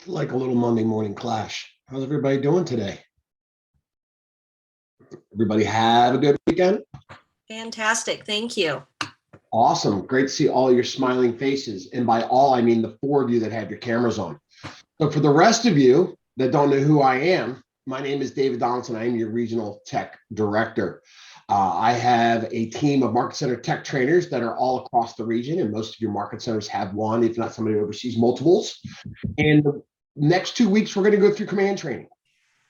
Like a little Monday morning clash. How's everybody doing today? Everybody have a good weekend? Fantastic. Thank you. Awesome. Great to see all your smiling faces. And by all, I mean the four of you that have your cameras on. So for the rest of you that don't know who I am, my name is David Donaldson. I am your regional tech director. I have a team of market center tech trainers that are all across the region, and most of your market centers have one, if not somebody who oversees multiples. And the next 2 weeks, we're going to go through command training.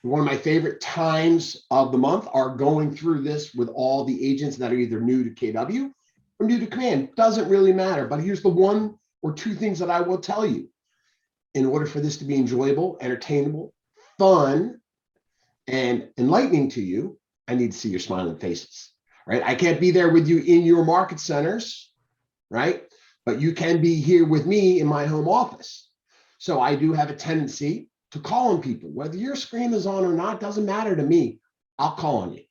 One of my favorite times of the month are going through this with all the agents that are either new to KW or new to command. Doesn't really matter, but here's the one or two things that I will tell you. In order for this to be enjoyable, entertainable, fun, and enlightening to you, I need to see your smiling faces, right? I can't be there with you in your market centers, right? But you can be here with me in my home office. So I do have a tendency to call on people. Whether your screen is on or not, doesn't matter to me. I'll call on you.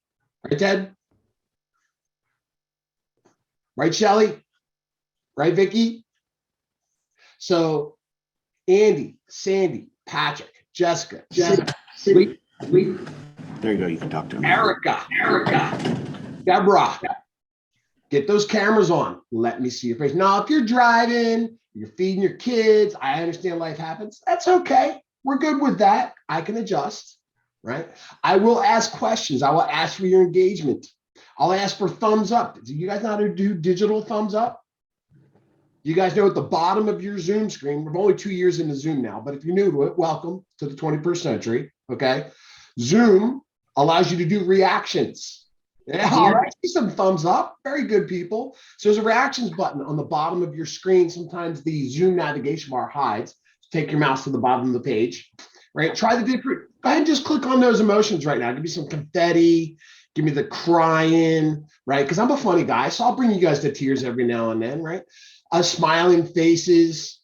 Right, Ted? Right, Shelly? Right, Vicky? So Andy, Sandy, Patrick, Jessica, Lee, there you go. You can talk to him. Erica, Deborah, get those cameras on. Let me see your face. Now, if you're driving, you're feeding your kids, I understand life happens. That's okay. We're good with that. I can adjust, right? I will ask questions. I will ask for your engagement. I'll ask for thumbs up. Do you guys know how to do digital thumbs up? You guys know at the bottom of your Zoom screen, we're only 2 years into Zoom now, but if you're new to it, welcome to the 21st century, okay? Zoom allows you to do reactions. Yeah, I see some thumbs up. Very good, people. So there's a reactions button on the bottom of your screen. Sometimes the Zoom navigation bar hides. Take your mouse to the bottom of the page, right? Try the different, go ahead and just click on those emotions right now. Give me some confetti, give me the crying, right? Because I'm a funny guy, so I'll bring you guys to tears every now and then, right? Smiling faces.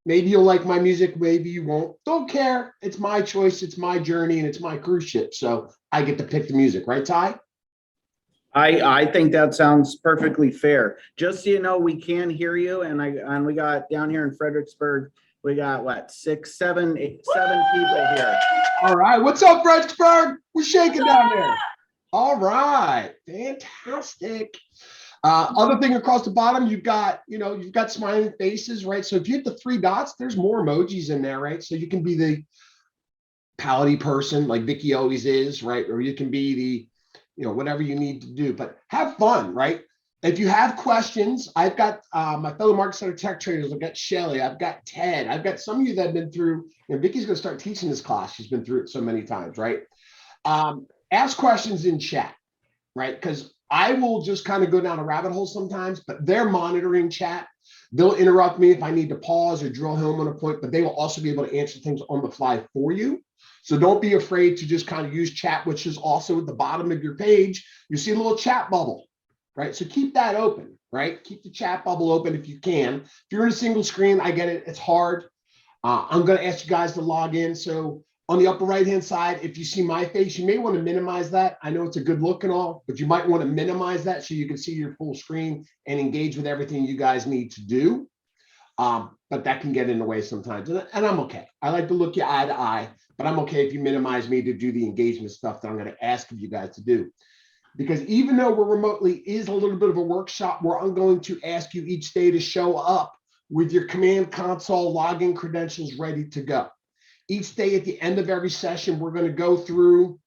Maybe you'll like my music, maybe you won't. Don't care. It's my choice, it's my journey, and it's my cruise ship. So I get to pick the music, right, Ty? I think that sounds perfectly fair. Just so you know, we can hear you, and we got down here in Fredericksburg, we got what, 7 people here. All right, what's up, Fredericksburg? We're shaking down there. All right, fantastic. Other thing across the bottom, you've got smiling faces, right? So if you hit the three dots, there's more emojis in there, right? So you can be the pouty person like Vicky always is, right? Or you can be the, whatever you need to do, but have fun, right? If you have questions, I've got my fellow market center tech trainers. I've got Shelly, I've got Ted, I've got some of you that have been through, Vicky's going to start teaching this class. She's been through it so many times, right? Ask questions in chat, right? Because I will just kind of go down a rabbit hole sometimes, but they're monitoring chat. They'll interrupt me if I need to pause or drill home on a point, but they will also be able to answer things on the fly for you. So don't be afraid to just kind of use chat, which is also at the bottom of your page. You see a little chat bubble, right? So keep that open, right? Keep the chat bubble open if you can. If you're in a single screen, I get it. It's hard. I'm going to ask you guys to log in. So on the upper right-hand side, if you see my face, you may want to minimize that. I know it's a good look and all, but you might want to minimize that so you can see your full screen and engage with everything you guys need to do. But that can get in the way sometimes, and I'm okay. I like to look you eye to eye, but I'm okay if you minimize me to do the engagement stuff that I'm going to ask of you guys to do. Because even though we're remotely is a little bit of a workshop where I'm going to ask you each day to show up with your command console login credentials ready to go. Each day at the end of every session, we're going to go through,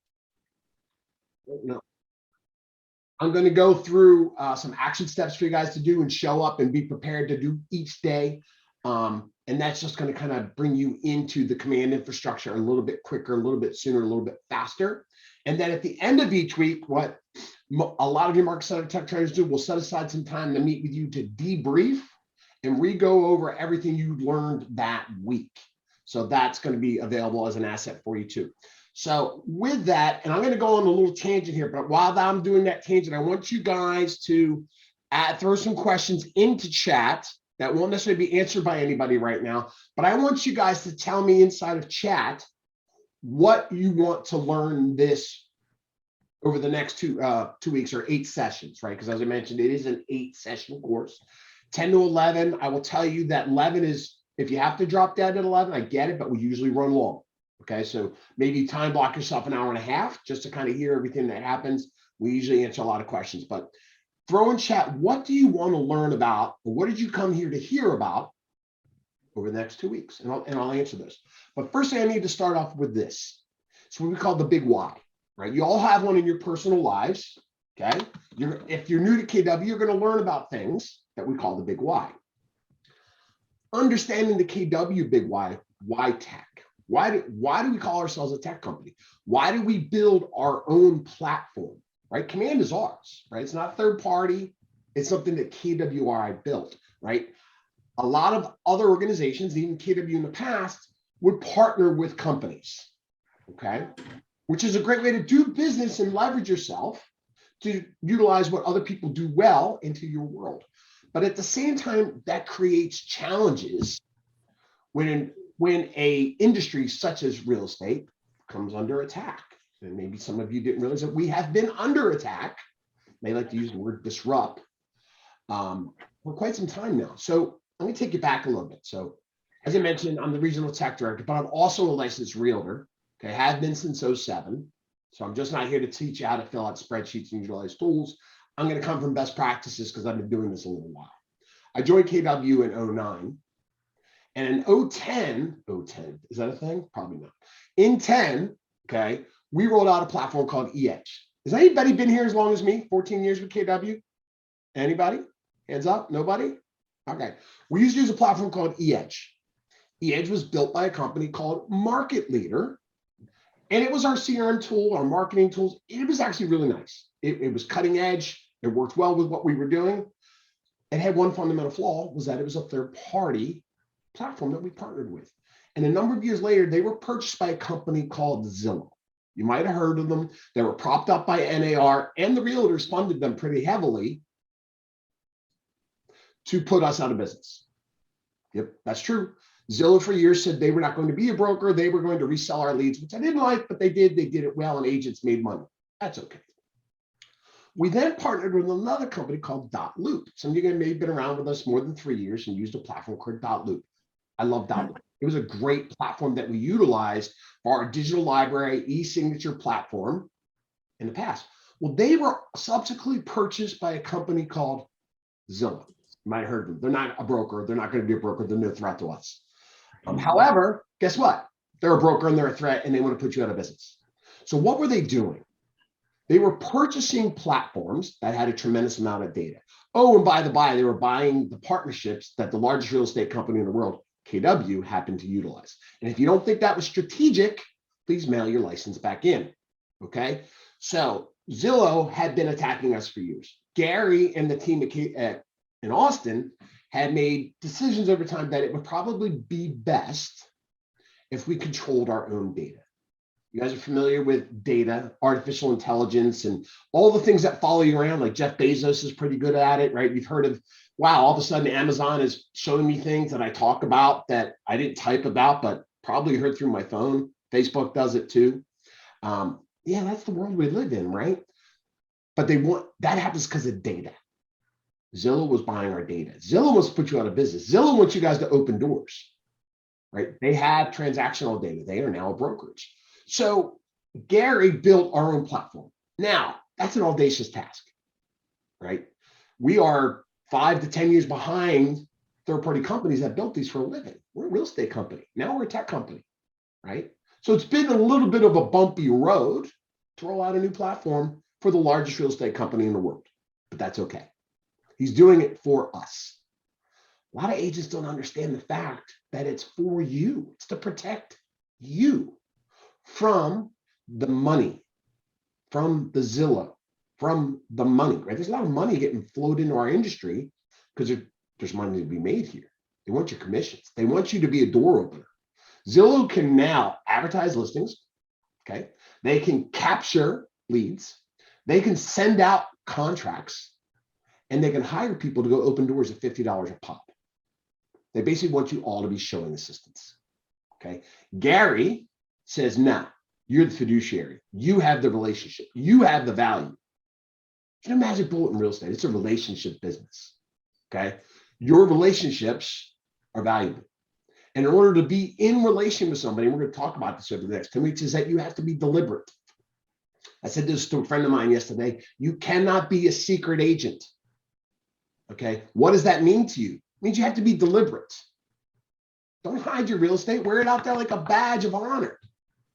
I'm going to go through some action steps for you guys to do and show up and be prepared to do each day. And that's just going to kind of bring you into the command infrastructure a little bit quicker, a little bit sooner, a little bit faster. And then at the end of each week, what a lot of your market center tech trainers do, we'll set aside some time to meet with you to debrief and re-go over everything you learned that week. So that's going to be available as an asset for you too. So with that, and I'm going to go on a little tangent here, but while I'm doing that tangent, I want you guys to throw some questions into chat that won't necessarily be answered by anybody right now, but I want you guys to tell me inside of chat what you want to learn this over the next 2 weeks or 8 sessions, right? Because as I mentioned, it is an 8-session course. 10 to 11, I will tell you that 11 is If you have to drop dead at 11, I get it, but we usually run long. Okay, so maybe time block yourself an hour and a half just to kind of hear everything that happens. We usually answer a lot of questions, but throw in chat, what do you want to learn about, or what did you come here to hear about over the next 2 weeks? And I'll answer those. But first thing I need to start off with this. It's what we call the big why, right? You all have one in your personal lives, okay? If you're new to KW, you're going to learn about things that we call the big why. Understanding the KW big why tech? Why do we call ourselves a tech company? Why do we build our own platform, right? Command is ours, right? It's not third party. It's something that KWRI built, right? A lot of other organizations, even KW in the past, would partner with companies, okay? Which is a great way to do business and leverage yourself to utilize what other people do well into your world. But at the same time, that creates challenges when a industry such as real estate comes under attack. And maybe some of you didn't realize that we have been under attack. They like to use the word disrupt for quite some time now. So let me take you back a little bit. So as I mentioned, I'm the regional tech director, but I'm also a licensed realtor. Okay, have been since '07. So I'm just not here to teach you how to fill out spreadsheets and utilize tools. I'm going to come from best practices because I've been doing this a little while. I joined KW in '09. And in '10, is that a thing? Probably not. In 10, okay, we rolled out a platform called eEdge. Has anybody been here as long as me? 14 years with KW? Anybody? Hands up? Nobody? Okay. We used to use a platform called eEdge. eEdge was built by a company called Market Leader. And it was our CRM tool, our marketing tools. It was actually really nice. It was cutting edge. It worked well with what we were doing. It had one fundamental flaw, was that it was a third party platform that we partnered with. And a number of years later, they were purchased by a company called Zillow. You might have heard of them. They were propped up by NAR, and the realtors funded them pretty heavily to put us out of business. Yep, that's true. Zillow for years said they were not going to be a broker. They were going to resell our leads, which I didn't like, but they did. They did it well, and agents made money. That's okay. We then partnered with another company called Loop. Some of you guys may have been around with us more than 3 years and used a platform called Loop. I love Loop. It was a great platform that we utilized for our digital library e-signature platform in the past. Well, they were subsequently purchased by a company called Zillow. You might have heard of them. They're not a broker. They're not going to be a broker. They're no threat to us. However, guess what? They're a broker and they're a threat, and they want to put you out of business. So what were they doing? They were purchasing platforms that had a tremendous amount of data. Oh, and by the by, they were buying the partnerships that the largest real estate company in the world, KW, happened to utilize. And if you don't think that was strategic, please mail your license back in. Okay. So Zillow had been attacking us for years. Gary and the team in Austin had made decisions over time that it would probably be best if we controlled our own data. You guys are familiar with data, artificial intelligence, and all the things that follow you around. Like Jeff Bezos is pretty good at it, right? You've heard of, wow, all of a sudden Amazon is showing me things that I talk about that I didn't type about, but probably heard through my phone. Facebook does it too. Yeah, that's the world we live in, right? But that happens because of data. Zillow was buying our data. Zillow wants to put you out of business. Zillow wants you guys to open doors, right? They have transactional data. They are now a brokerage. So Gary built our own platform. Now, that's an audacious task, right? We are 5 to 10 years behind third-party companies that built these for a living. We're a real estate company. Now we're a tech company, right? So it's been a little bit of a bumpy road to roll out a new platform for the largest real estate company in the world, but that's okay. He's doing it for us. A lot of agents don't understand the fact that it's for you. It's to protect you from the money, from the Zillow, from the money, right? There's a lot of money getting flowed into our industry because there's money to be made here. They want your commissions. They want you to be a door opener. Zillow can now advertise listings, okay? They can capture leads. They can send out contracts, and they can hire people to go open doors at $50 a pop. They basically want you all to be showing assistance, okay? Gary says, no, you're the fiduciary. You have the relationship. You have the value. There's no magic bullet in real estate. It's a relationship business, okay? Your relationships are valuable. And in order to be in relation with somebody, we're going to talk about this over the next 10 weeks, is that you have to be deliberate. I said this to a friend of mine yesterday. You cannot be a secret agent. Okay. What does that mean to you? It means you have to be deliberate. Don't hide your real estate. Wear it out there like a badge of honor.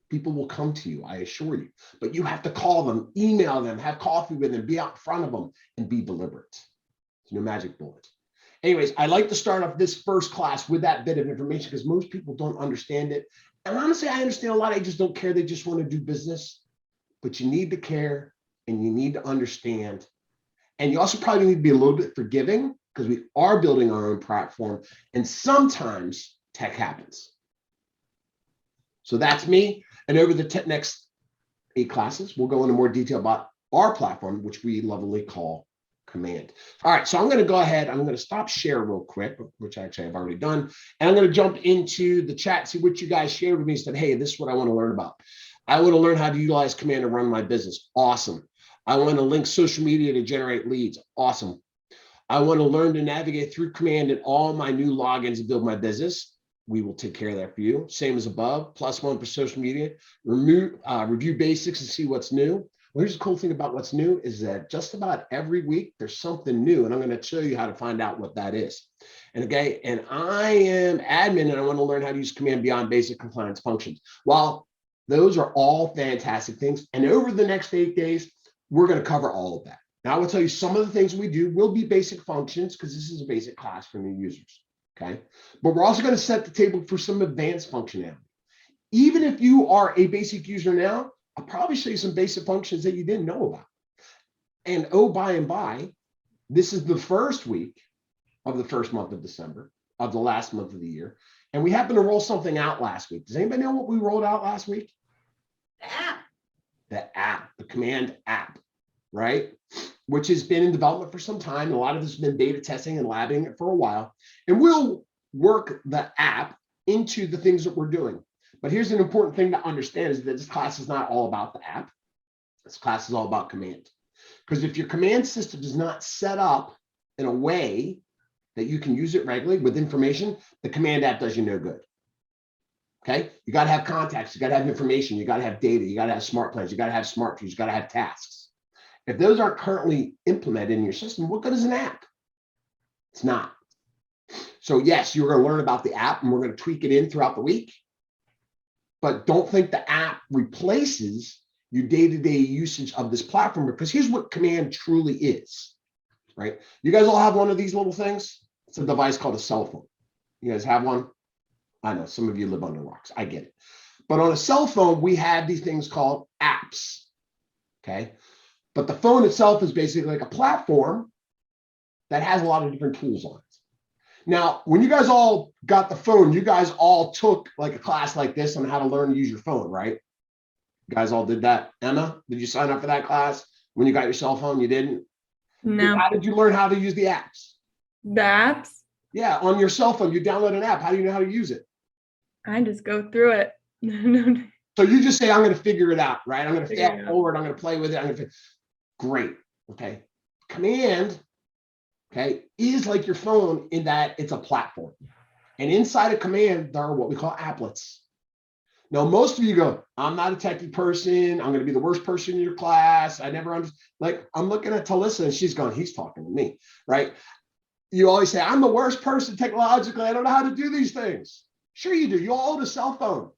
People will come to you, I assure you. But you have to call them, email them, have coffee with them, be out in front of them, and be deliberate. There's no magic bullet. Anyways, I like to start off this first class with that bit of information because most people don't understand it. And honestly, I understand a lot of agents don't care. They just want to do business. But you need to care and you need to understand. And you also probably need to be a little bit forgiving because we are building our own platform. And sometimes tech happens. So that's me. And over the next 8 classes, we'll go into more detail about our platform, which we lovingly call Command. All right, so I'm going to go ahead. I'm going to stop share real quick, which actually I've already done. And I'm going to jump into the chat, see what you guys shared with me. Said, hey, this is what I want to learn about. I want to learn how to utilize Command to run my business. Awesome. I want to link social media to generate leads. Awesome. I want to learn to navigate through Command and all my new logins and build my business. We will take care of that for you. Same as above, +1 for social media. Review basics and see what's new. Well, here's the cool thing about what's new is that just about every week there's something new, and I'm going to show you how to find out what that is. And okay, and I am admin, and I want to learn how to use Command beyond basic compliance functions. Well, those are all fantastic things. And over the next 8 days, we're going to cover all of that. Now, I will tell you some of the things we do will be basic functions because this is a basic class for new users. Okay, but we're also going to set the table for some advanced functionality. Even if you are a basic user now, I'll probably show you some basic functions that you didn't know about. And oh, by and by, this is the first week of the first month of December, of the last month of the year. And we happened to roll something out last week. Does anybody know what we rolled out last week? The app, the Command app, right? Which has been in development for some time. A lot of this has been beta testing and labbing it for a while. And we'll work the app into the things that we're doing. But here's an important thing to understand is that this class is not all about the app. This class is all about Command. Because if your Command system is not set up in a way that you can use it regularly with information, the Command app does you no good. Okay, you got to have contacts, you got to have information, you got to have data, you got to have smart plans, you got to have smart views, you got to have tasks. If those aren't currently implemented in your system, what good is an app? It's not. So yes, you're going to learn about the app and we're going to tweak it in throughout the week. But don't think the app replaces your day-to-day usage of this platform, because here's what Command truly is, right? You guys all have one of these little things. It's a device called a cell phone. You guys have one? I know some of you live under rocks. I get it. But on a cell phone, we have these things called apps, okay? But the phone itself is basically like a platform that has a lot of different tools on it. Now, when you guys all got the phone, you guys all took like a class like this on how to learn to use your phone, right? You guys all did that. Emma, did you sign up for that class? When you got your cell phone, you didn't? No. How did you learn how to use the apps? The apps? Yeah, on your cell phone, you download an app. How do you know how to use it? I just go through it. So you just say, I'm going to figure it out, right? I'm going to Figure it fast out. forward. I'm going to play with it. Great. Okay. Command, okay, is like your phone in that it's a platform. And inside of Command, there are what we call applets. Now, most of you go, I'm not a techie person. I'm going to be the worst person in your class. I never understand. Like, I'm looking at Talissa and she's going, he's talking to me, right? You always say, I'm the worst person technologically. I don't know how to do these things. Sure you do. You all own a cell phone,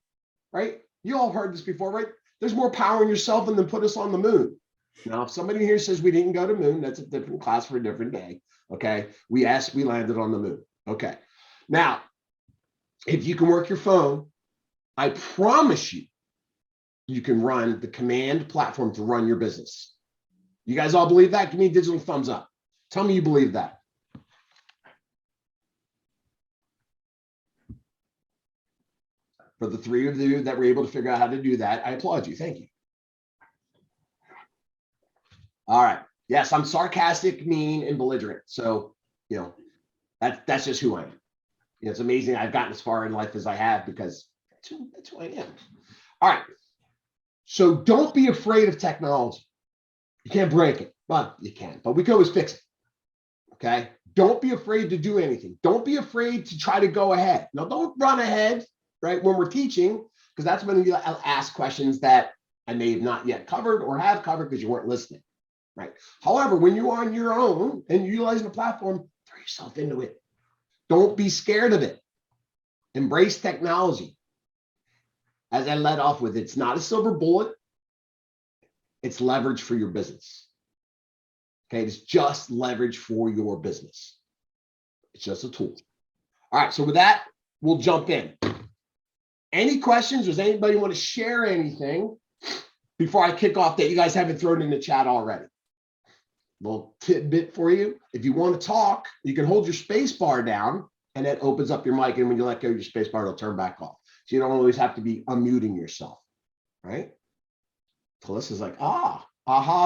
right? You all heard this before, right? There's more power in your cell phone than put us on the moon. Now, if somebody here says we didn't go to moon, that's a different class for a different day. Okay. We landed on the moon. Okay. Now, if you can work your phone, I promise you, you can run the Command platform to run your business. You guys all believe that? Give me a digital thumbs up. Tell me you believe that. For the 3 of you that were able to figure out how to do that, I applaud you. Thank you. All right. Yes, I'm sarcastic, mean, and belligerent. So, you know, that's just who I am. You know, it's amazing I've gotten as far in life as I have because that's who I am. All right. So don't be afraid of technology. You can't break it. Well, you can, but we can always fix it. Okay. Don't be afraid to do anything. Don't be afraid to try to go ahead. Now, don't run ahead, right, when we're teaching, because that's when you ask questions that I may have not yet covered or have covered because you weren't listening, right? However, when you're on your own and you're utilizing the platform, throw yourself into it. Don't be scared of it. Embrace technology. As I led off with, it's not a silver bullet. It's leverage for your business. Okay, it's just leverage for your business. It's just a tool. All right, so with that, we'll jump in. Any questions? Does anybody want to share anything before I kick off that you guys haven't thrown in the chat already? Little tidbit for you. If you want to talk, you can hold your space bar down and that opens up your mic. And when you let go of your space bar, it'll turn back off. So you don't always have to be unmuting yourself, right? Melissa's like, aha,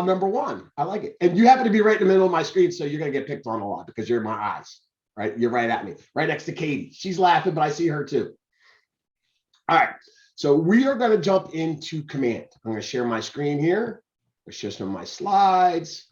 number one. I like it. And you happen to be right in the middle of my screen, so you're going to get picked on a lot because you're in my eyes, right? You're right at me, right next to Katie. She's laughing, but I see her too. All right. So we are going to jump into Command. I'm going to share my screen here. I'll share some of my slides.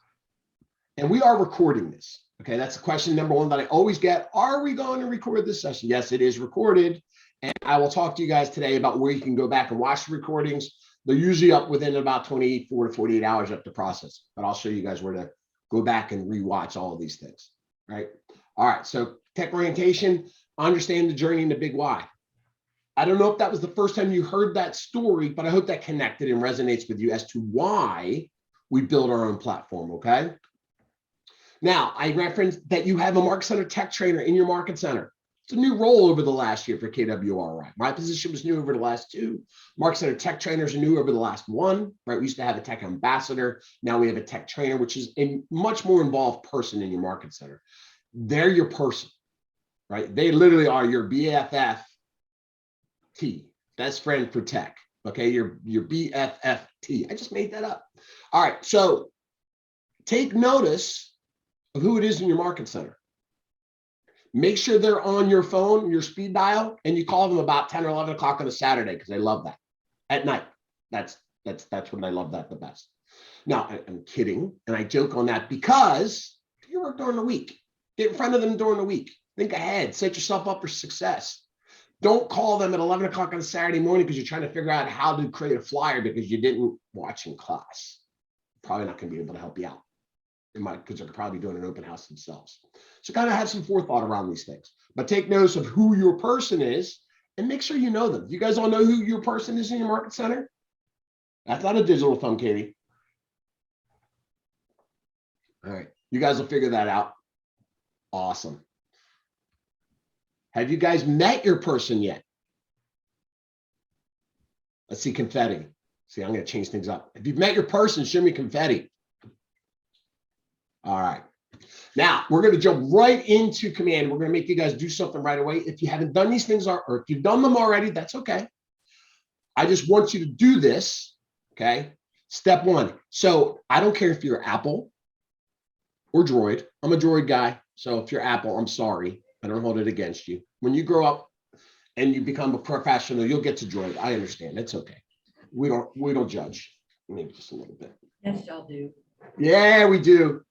And we are recording this. Okay, that's question number one that I always get. Are we going to record this session? Yes, it is recorded. And I will talk to you guys today about where you can go back and watch the recordings. They're usually up within about 24 to 48 hours up to process. But I'll show you guys where to go back and rewatch all of these things. Right? All right, so tech orientation, understand the journey and the big why. I don't know if that was the first time you heard that story, but I hope that connected and resonates with you as to why we build our own platform, okay? Now, I referenced that you have a Market Center tech trainer in your Market Center. It's a new role over the last year for KWRI. My position was new over the last two. Market Center tech trainers are new over the last one, right? We used to have a tech ambassador. Now we have a tech trainer, which is a much more involved person in your Market Center. They're your person, right? They literally are your BFFT, best friend for tech, okay? Your BFFT. I just made that up. All right, so take notice of who it is in your Market Center. Make sure they're on your phone, your speed dial, and you call them about 10 or 11 o'clock on a Saturday because they love that. At night, that's when they love that the best. Now, I'm kidding, and I joke on that because you work during the week. Get in front of them during the week. Think ahead. Set yourself up for success. Don't call them at 11 o'clock on a Saturday morning because you're trying to figure out how to create a flyer because you didn't watch in class. Probably not going to be able to help you out. Because they're probably doing an open house themselves. So kind of have some forethought around these things. But take notice of who your person is and make sure you know them. You guys all know who your person is in your Market Center? That's not a digital thumb, Katie. All right. You guys will figure that out. Awesome. Have you guys met your person yet? Let's see confetti. See, I'm going to change things up. If you've met your person, show me confetti. All right. Now we're going to jump right into Command. We're going to make you guys do something right away. If you haven't done these things or if you've done them already, that's okay. I just want you to do this. Okay. Step one. So I don't care if you're Apple or Droid. I'm a Droid guy. So if you're Apple, I'm sorry. I don't hold it against you. When you grow up and you become a professional, you'll get to Droid. I understand. It's okay. We don't judge. Maybe just a little bit. Yes, y'all do. Yeah, we do.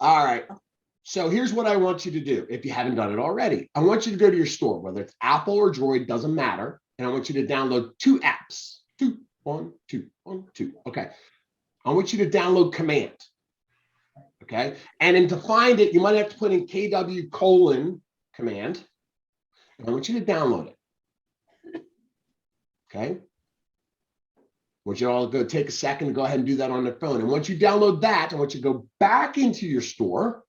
All right. So here's what I want you to do. If you haven't done it already, I want you to go to your store, whether it's Apple or Droid, doesn't matter. And I want you to download two apps. One, two. Okay. I want you to download Command. Okay. And then to find it, you might have to put in KW:command. And I want you to download it. Okay. I want you all to go take a second to go ahead and do that on the phone. And once you download that, I want you to go back into your store.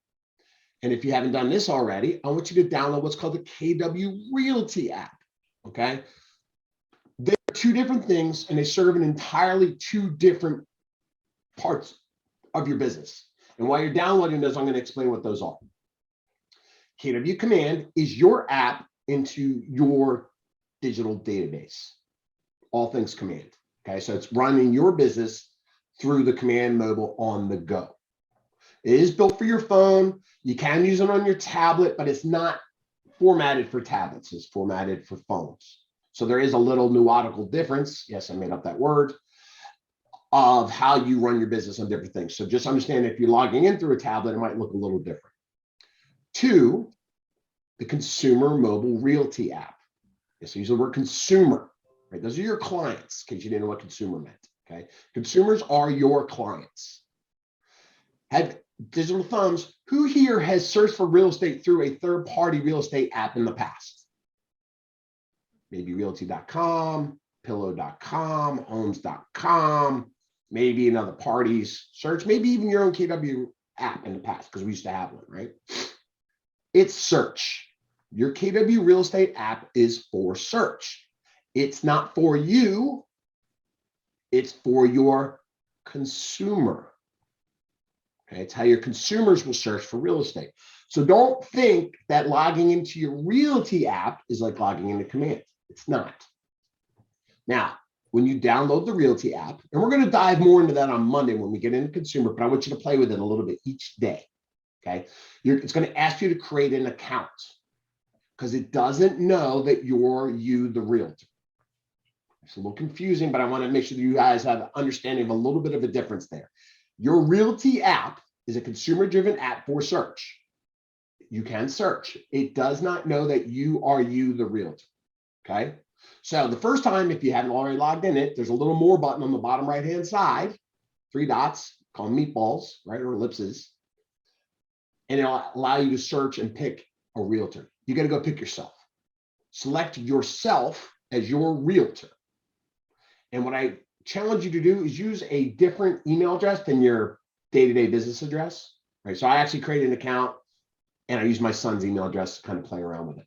And if you haven't done this already, I want you to download what's called the Kw Realty App. Okay. They're two different things and they serve an entirely two different parts of your business. And while you're downloading those, I'm going to explain what those are. Kw Command is your app into your digital database. All things Command. Okay, so it's running your business through the Command mobile on the go. It is built for your phone. You can use it on your tablet, but it's not formatted for tablets. It's formatted for phones. So there is a little nuantical difference. Yes, I made up that word of how you run your business on different things. So just understand if you're logging in through a tablet, it might look a little different. to the Consumer Mobile Realty app. So use the word consumer, right? Those are your clients, in case you didn't know what consumer meant, okay? Consumers are your clients. Have digital thumbs, who here has searched for real estate through a third-party real estate app in the past? Maybe realty.com, pillow.com, homes.com, maybe another party's search, maybe even your own KW app in the past, because we used to have one, right? It's search. Your KW real estate app is for search. It's not for you. It's for your consumer. Okay, it's how your consumers will search for real estate. So don't think that logging into your realty app is like logging into Command. It's not. Now, when you download the realty app, and we're going to dive more into that on Monday when we get into consumer, but I want you to play with it a little bit each day. Okay, it's going to ask you to create an account because it doesn't know that you're the realtor. It's a little confusing, but I want to make sure that you guys have an understanding of a little bit of a difference there. Your realty app is a consumer-driven app for search. You can search. It does not know that you are the realtor. Okay. So the first time, if you haven't already logged in it, there's a little more button on the bottom right-hand side, 3 dots, call them meatballs, right, or ellipses. And it'll allow you to search and pick a realtor. You got to go pick yourself. Select yourself as your realtor. And what I challenge you to do is use a different email address than your day-to-day business address, right? So I actually created an account and I use my son's email address to kind of play around with it.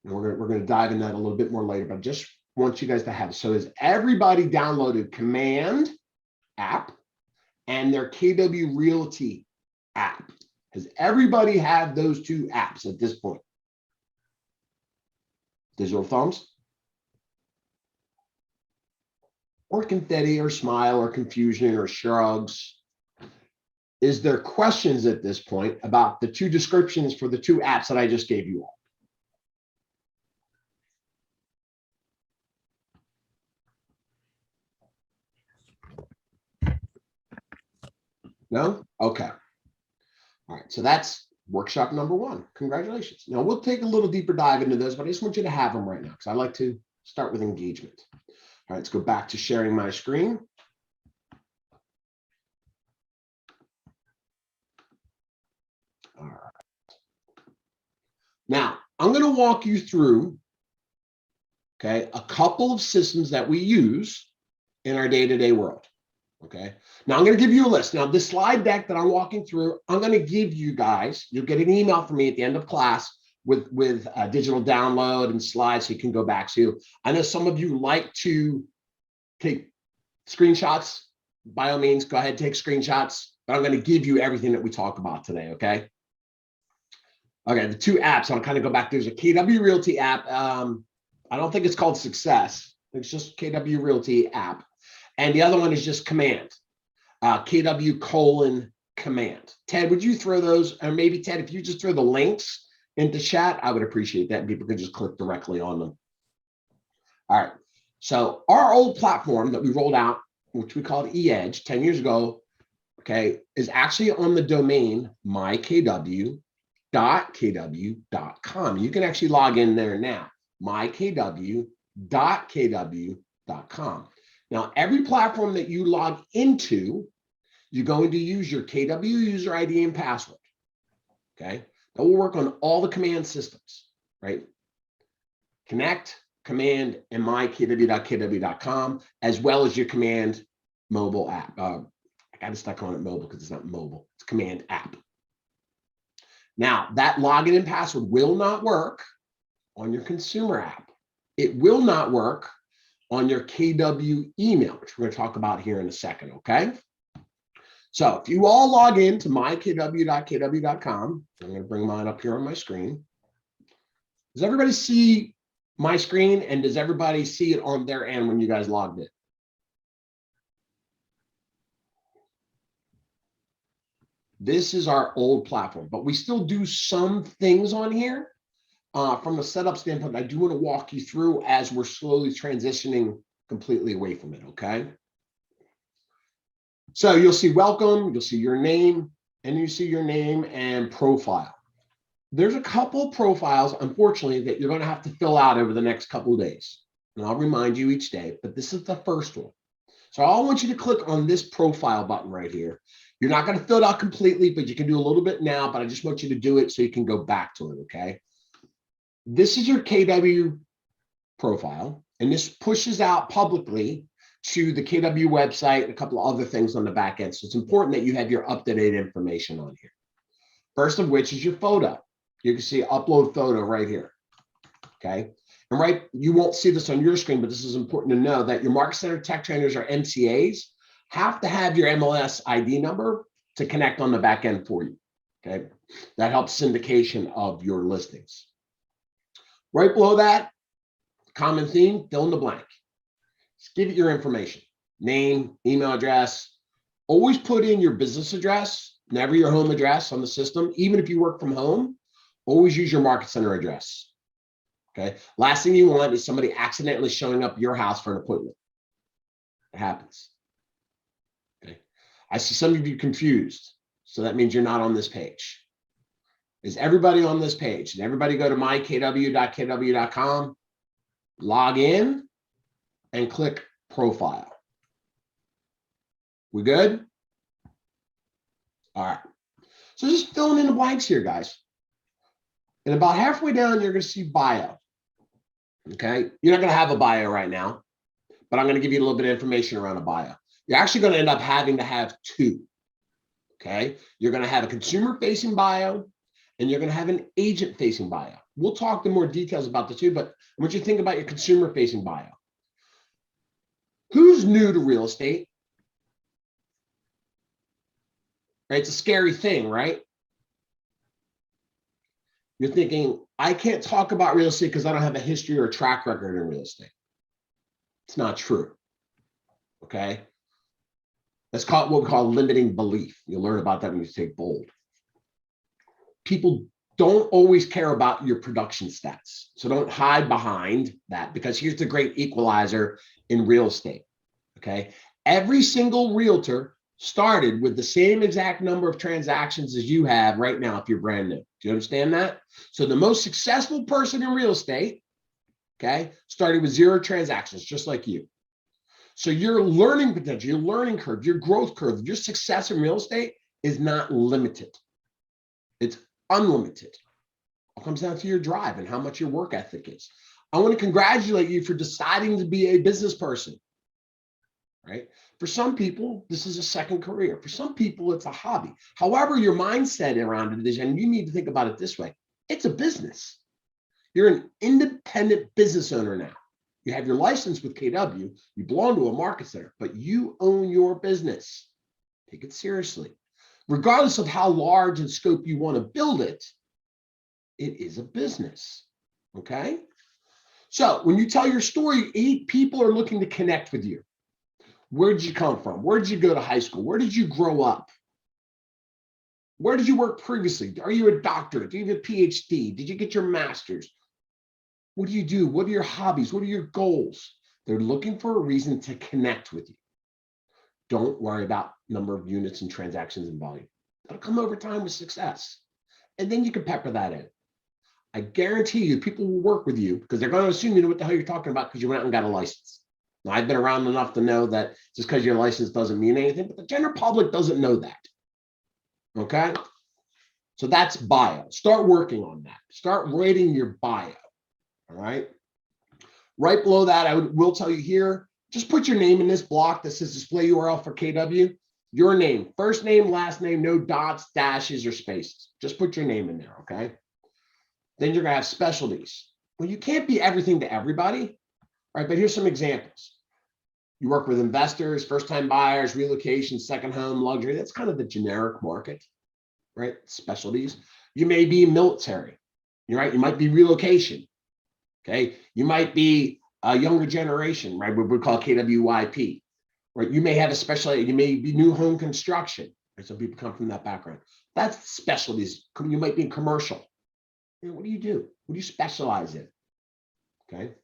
And we're going to dive into that a little bit more later, but I just want you guys to have it. So has everybody downloaded Command app and their KW Realty app? Has everybody had those 2 apps at this point? Digital thumbs? Or confetti or smile or confusion or shrugs? Is there questions at this point about the 2 descriptions for the 2 apps that I just gave you all? No? Okay. All right. So that's workshop number 1. Congratulations. Now we'll take a little deeper dive into those, but I just want you to have them right now because I like to start with engagement. All right. Let's go back to sharing my screen. All right. Now I'm going to walk you through, okay, a couple of systems that we use in our day-to-day world. Okay. Now I'm going to give you a list. Now this slide deck that I'm walking through, I'm going to give you guys, you'll get an email from me at the end of class with a digital download and slides so you can go back. So I know some of you like to take screenshots. By all means, go ahead, take screenshots, but I'm going to give you everything that we talk about today. Okay. Okay. The 2 apps, I'll kind of go back. There's a KW Realty app. I don't think it's called Success. It's just KW Realty app. And the other one is just Command, KW:command. Ted, would you throw those, or maybe Ted, if you just throw the links into chat, I would appreciate that. People could just click directly on them. All right. So our old platform that we rolled out, which we called eEdge 10 years ago, okay, is actually on the domain mykw.kw.com. You can actually log in there now, mykw.kw.com. Now, every platform that you log into, you're going to use your KW user ID and password, okay? That will work on all the command systems, right? Connect, Command, and mykw.kw.com, as well as your Command mobile app. I got to stuck on it mobile because it's not mobile, it's Command app. Now, that login and password will not work on your consumer app. It will not work on your KW email, which we're going to talk about here in a second, okay? So if you all log in to mykw.kw.com, I'm going to bring mine up here on my screen. Does everybody see my screen, and does everybody see it on their end when you guys logged in? This is our old platform, but we still do some things on here. From a setup standpoint, I do want to walk you through as we're slowly transitioning completely away from it, okay? So you'll see welcome, you'll see your name, and you see your name and profile. There's a couple profiles, unfortunately, that you're going to have to fill out over the next couple of days. And I'll remind you each day, but this is the first one. So I want you to click on this profile button right here. You're not going to fill it out completely, but you can do a little bit now, but I just want you to do it so you can go back to it, okay? This is your KW profile, and this pushes out publicly to the KW website and a couple of other things on the back end. So it's important that you have your up-to-date information on here. First of which is your photo. You can see upload photo right here, okay? And right, you won't see this on your screen, but this is important to know that your Market Center Tech Trainers or MCAs have to have your MLS ID number to connect on the back end for you, okay? That helps syndication of your listings. Right below that, common theme, fill in the blank. Just give it your information, name, email address. Always put in your business address, never your home address on the system. Even if you work from home, always use your Market Center address. Okay. Last thing you want is somebody accidentally showing up at your house for an appointment. It happens. Okay. I see some of you confused. So that means you're not on this page. Is everybody on this page? And everybody go to mykw.kw.com, log in, and click profile. We good? All right. So just filling in the blanks here, guys. And about halfway down, you're going to see bio. Okay. You're not going to have a bio right now, but I'm going to give you a little bit of information around a bio. You're actually going to end up having to have two. Okay. You're going to have a consumer facing bio and you're going to have an agent facing bio. We'll talk in more details about the two, but I want you to think about your consumer facing bio. Who's new to real estate? Right? It's a scary thing, right? You're thinking, I can't talk about real estate because I don't have a history or a track record in real estate. It's not true. Okay. That's called what we call limiting belief. You'll learn about that when you take bold. People don't always care about your production stats. So don't hide behind that, because here's the great equalizer in real estate. Okay. Every single realtor started with the same exact number of transactions as you have right now if you're brand new. Do you understand that? So the most successful person in real estate, okay, started with 0 transactions, just like you. So your learning potential, your learning curve, your growth curve, your success in real estate is not limited. It's unlimited. It comes down to your drive and how much your work ethic is. I want to congratulate you for deciding to be a business person, right? For some people, this is a second career. For some people, it's a hobby. However, your mindset around it is, and you need to think about it this way, it's a business. You're an independent business owner now. You have your license with KW, you belong to a market center, but you own your business. Take it seriously. Regardless of how large in scope you want to build it, it is a business, okay? So when you tell your story, 8 people are looking to connect with you. Where did you come from? Where did you go to high school? Where did you grow up? Where did you work previously? Are you a doctor? Do you have a PhD? Did you get your master's? What do you do? What are your hobbies? What are your goals? They're looking for a reason to connect with you. Don't worry about number of units and transactions and volume. That'll come over time with success. And then you can pepper that in. I guarantee you people will work with you because they're going to assume you know what the hell you're talking about because you went out and got a license. Now, I've been around enough to know that just because your license doesn't mean anything, but the general public doesn't know that. Okay? So that's bio. Start working on that. Start writing your bio. All right? Right below that, I will tell you here, just put your name in this block that says display URL for KW. Your name, first name, last name, no dots, dashes, or spaces. Just put your name in there, okay? Then you're gonna have specialties. Well, you can't be everything to everybody, right? But here's some examples. You work with investors, first-time buyers, relocation, second home, luxury. That's kind of the generic market, right? Specialties. You may be military, you're right? You might be relocation, okay? You might be a younger generation, right? What we call KWYP, right? You may have a specialty, you may be new home construction, right? Some people come from that background. That's specialties. You might be in commercial. You know, what do you do? What do you specialize in? Okay.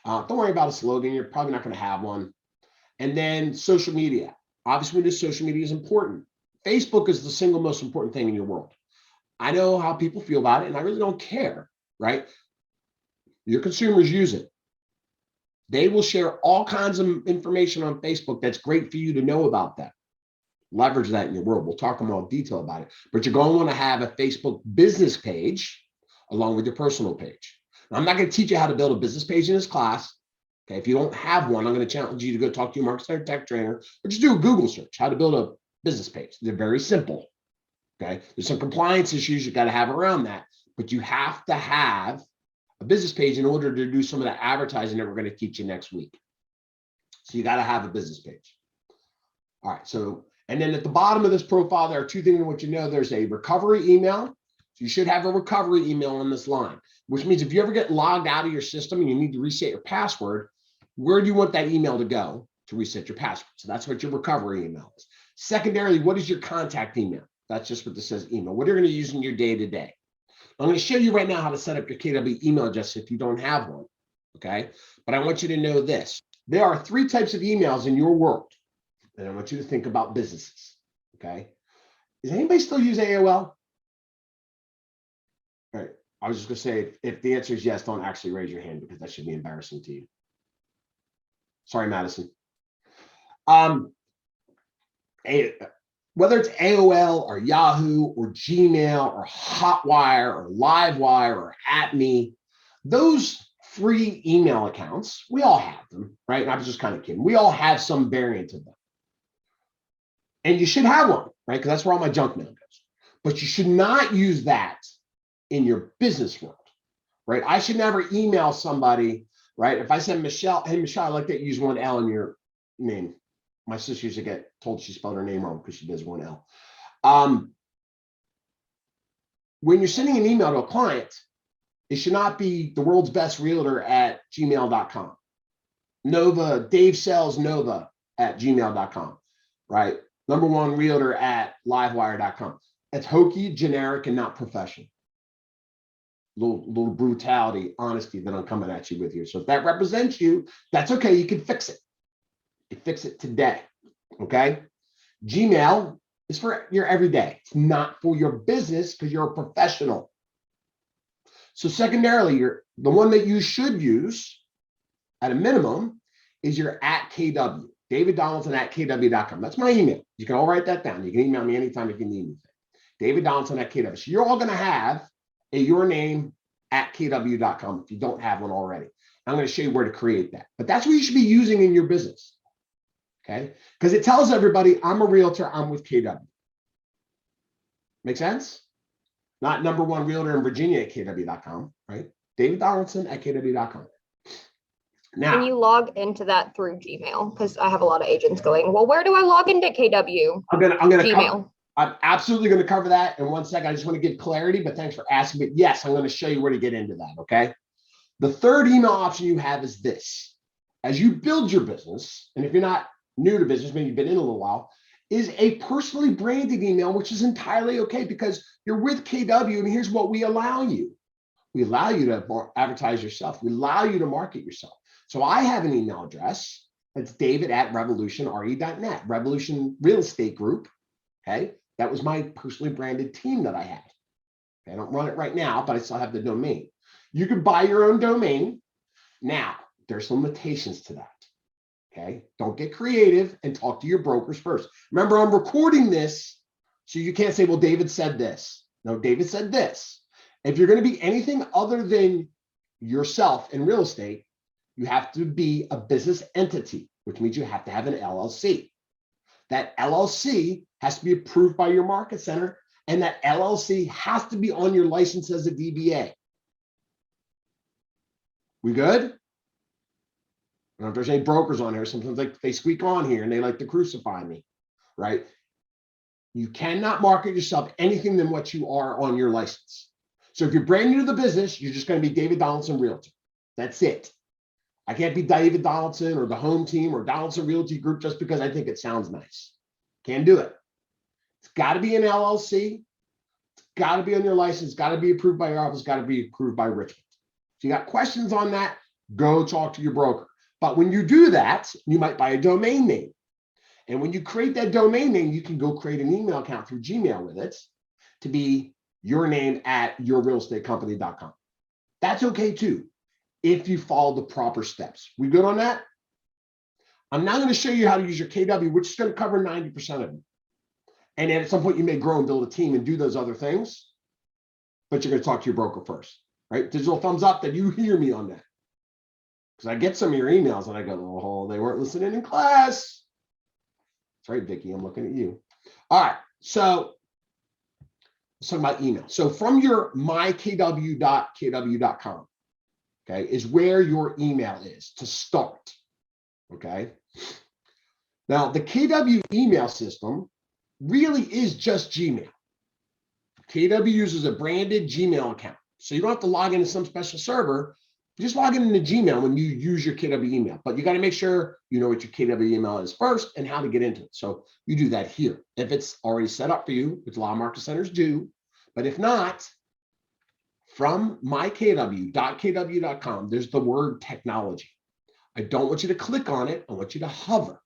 Don't worry about a slogan. You're probably not going to have one. And then social media. Obviously, this social media is important. Facebook is the single most important thing in your world. I know how people feel about it, and I really don't care, right? Your consumers use it. They will share all kinds of information on Facebook that's great for you to know about that. Leverage that in your world. We'll talk in more detail about it, but you're going to want to have a Facebook business page along with your personal page. Now, I'm not going to teach you how to build a business page in this class. Okay, if you don't have one, I'm going to challenge you to go talk to your marketer, tech trainer, or just do a Google search, how to build a business page. They're very simple. Okay, there's some compliance issues you got to have around that, but you have to have a business page in order to do some of the advertising that we're going to teach you next week. So you got to have a business page. All right, so, and then at the bottom of this profile, there are two things I want you to know. There's a recovery email. So you should have a recovery email on this line, which means if you ever get logged out of your system and you need to reset your password, where do you want that email to go to reset your password? So that's what your recovery email is. Secondarily, what is your contact email? That's just what this says email. What you're going to use in your day-to-day. I'm going to show you right now how to set up your KW email address if you don't have one, okay? But I want you to know this. There are three types of emails in your world, and I want you to think about businesses, okay? Does anybody still use AOL? All right, I was just going to say, if the answer is yes, don't actually raise your hand because that should be embarrassing to you. Sorry, Madison. Whether it's AOL or Yahoo or Gmail or Hotwire or Livewire or @me, those free email accounts, we all have them, right? And I was just kind of kidding. We all have some variant of them. And you should have one, right? Because that's where all my junk mail goes. But you should not use that in your business world, right? I should never email somebody, right? If I send Michelle, hey, Michelle, I'd like that you use one L in your name. My sister used to get told she spelled her name wrong because she does one L. When you're sending an email to a client, it should not be the world's best realtor at gmail.com. Nova, Dave sells Nova at gmail.com, right? Number one realtor at livewire.com. It's hokey, generic, and not professional. Little brutality, honesty that I'm coming at you with here. So if that represents you, that's okay. You can fix it. You fix it today, okay? Gmail is for your everyday. It's not for your business because you're a professional. So secondarily, the one that you should use at a minimum is your @KW, David Donaldson @KW.com. That's my email. You can all write that down. You can email me anytime if you need anything. David Donaldson @KW. So you're all going to have a your name @KW.com if you don't have one already. I'm going to show you where to create that. But that's what you should be using in your business. Okay, because it tells everybody I'm a realtor, I'm with KW. Make sense? Not number one realtor in Virginia @KW.com, right? David Donaldson @KW.com. Now, Can you log into that through Gmail? Because I have a lot of agents going, well, where do I log into KW? I'm gonna Gmail. I'm absolutely going to cover that in 1 second. I just want to give clarity, but thanks for asking. But yes, I'm going to show you where to get into that, okay? The third email option you have is this. As you build your business, and if you're not new to business, maybe you've been in a little while, is a personally branded email, which is entirely okay because you're with KW, and here's what we allow you. We allow you to advertise yourself. We allow you to market yourself. So I have an email address. That's david@revolutionre.net, Revolution Real Estate Group, okay? That was my personally branded team that I had. Okay, I don't run it right now, but I still have the domain. You can buy your own domain. Now, there's some limitations to that. Okay, don't get creative and talk to your brokers first. Remember, I'm recording this, so you can't say, well, David said this. No, David said this. If you're going to be anything other than yourself in real estate, you have to be a business entity, which means you have to have an LLC. That LLC has to be approved by your market center, and that LLC has to be on your license as a DBA. We good? I don't know if there's any brokers on here. Sometimes they squeak on here and they like to crucify me, right? You cannot market yourself anything than what you are on your license. So if you're brand new to the business, you're just going to be David Donaldson Realtor. That's it. I can't be David Donaldson or the home team or Donaldson Realty Group just because I think it sounds nice. Can't do it. It's got to be an LLC. It's got to be on your license. It's got to be approved by your office. It's got to be approved by Richmond. If you got questions on that, go talk to your broker. But when you do that, you might buy a domain name. And when you create that domain name, you can go create an email account through Gmail with it to be your name at yourrealestatecompany.com. That's okay too, if you follow the proper steps. We good on that? I'm now going to show you how to use your KW, which is going to cover 90% of it. And then at some point you may grow and build a team and do those other things, but you're going to talk to your broker first, right? Digital thumbs up that you hear me on that. Because I get some of your emails and I go, oh, they weren't listening in class. That's right, Vicki, I'm looking at you. All right, so let's talk about email. So from your mykw.kw.com, okay, is where your email is to start, okay? Now, the KW email system really is just Gmail. KW uses a branded Gmail account. So you don't have to log into some special server. You just log into Gmail when you use your KW email, but you got to make sure you know what your KW email is first and how to get into it. So you do that here. If it's already set up for you, which a lot of market centers do, but if not, from mykw.kw.com, there's the word technology. I don't want you to click on it. I want you to hover.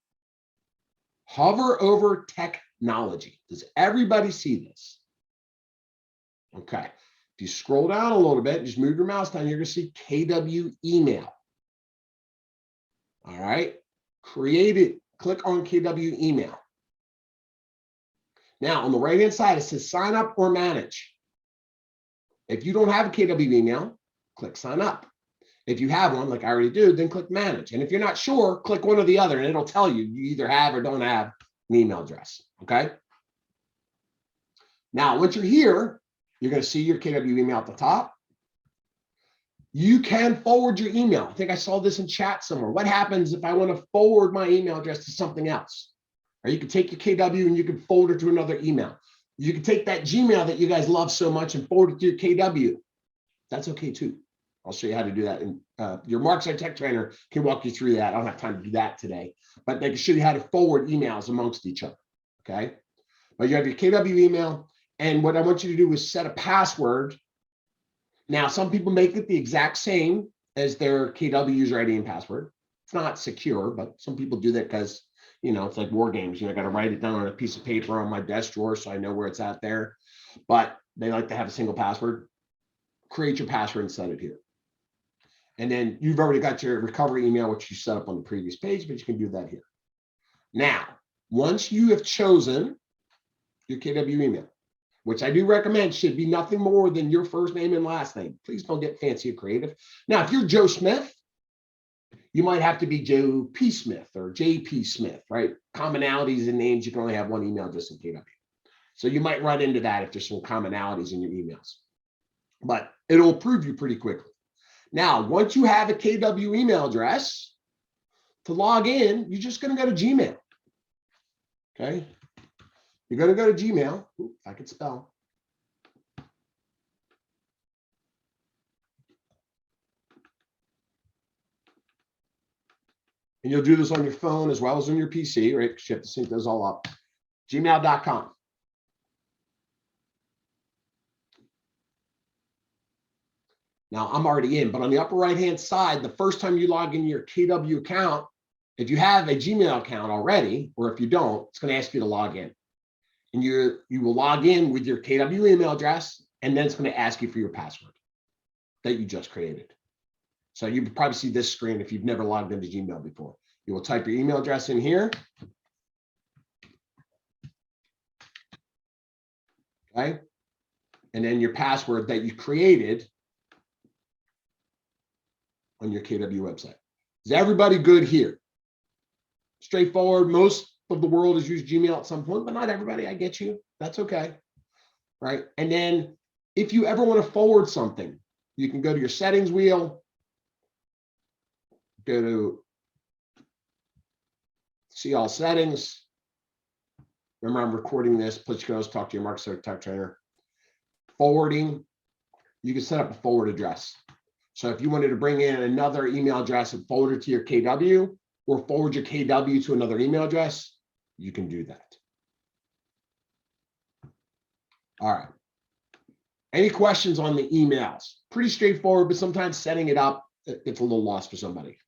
Hover over technology. Does everybody see this? Okay. If you scroll down a little bit, just move your mouse down, you're going to see KW email. All right. Create it. Click on KW email. Now, on the right-hand side, it says sign up or manage. If you don't have a KW email, click sign up. If you have one, like I already do, then click manage. And if you're not sure, click one or the other, and it'll tell you you either have or don't have an email address. Okay. Now, once you're here, you're going to see your KW email at the top. You can forward your email. I think I saw this in chat somewhere. What happens if I want to forward my email address to something else? Or you can take your KW and you can forward it to another email. You can take that Gmail that you guys love so much and forward it to your KW. That's okay too. I'll show you how to do that. And your Markside Tech Trainer can walk you through that. I don't have time to do that today, but they can show you how to forward emails amongst each other. Okay. But you have your KW email. And what I want you to do is set a password. Now, some people make it the exact same as their KW user ID and password. It's not secure, but some people do that because, you know, it's like war games. You know, I got to write it down on a piece of paper on my desk drawer so I know where it's at there. But they like to have a single password. Create your password and set it here. And then you've already got your recovery email, which you set up on the previous page, but you can do that here. Now, once you have chosen your KW email, which I do recommend should be nothing more than your first name and last name. Please don't get fancy or creative. Now, if you're Joe Smith, you might have to be Joe P. Smith or JP Smith, right? Commonalities in names, you can only have one email address in KW. So you might run into that if there's some commonalities in your emails. But it'll approve you pretty quickly. Now, once you have a KW email address, to log in, you're just going to go to Gmail. Okay. You're going to go to Gmail. Ooh, if I could spell. And you'll do this on your phone as well as on your PC, right? Because you have to sync those all up. Gmail.com. Now, I'm already in, but on the upper right-hand side, the first time you log in your KW account, if you have a Gmail account already, or if you don't, it's going to ask you to log in. And you will log in with your KW email address, and then it's going to ask you for your password that you just created. So you probably see this screen if you've never logged into Gmail before. You will type your email address in here. Okay. And then your password that you created on your KW website. Is everybody good here? Straightforward. Most of the world has used Gmail at some point, but not everybody. I get you. That's okay. Right. And then if you ever want to forward something, you can go to your settings wheel, go to see all settings. Remember, I'm recording this, but you can always talk to your Markside Tech Trainer. Forwarding, you can set up a forward address. So if you wanted to bring in another email address and forward it to your KW, or forward your KW to another email address, you can do that. All right. Any questions on the emails? Pretty straightforward, but sometimes setting it up, it's a little lost for somebody.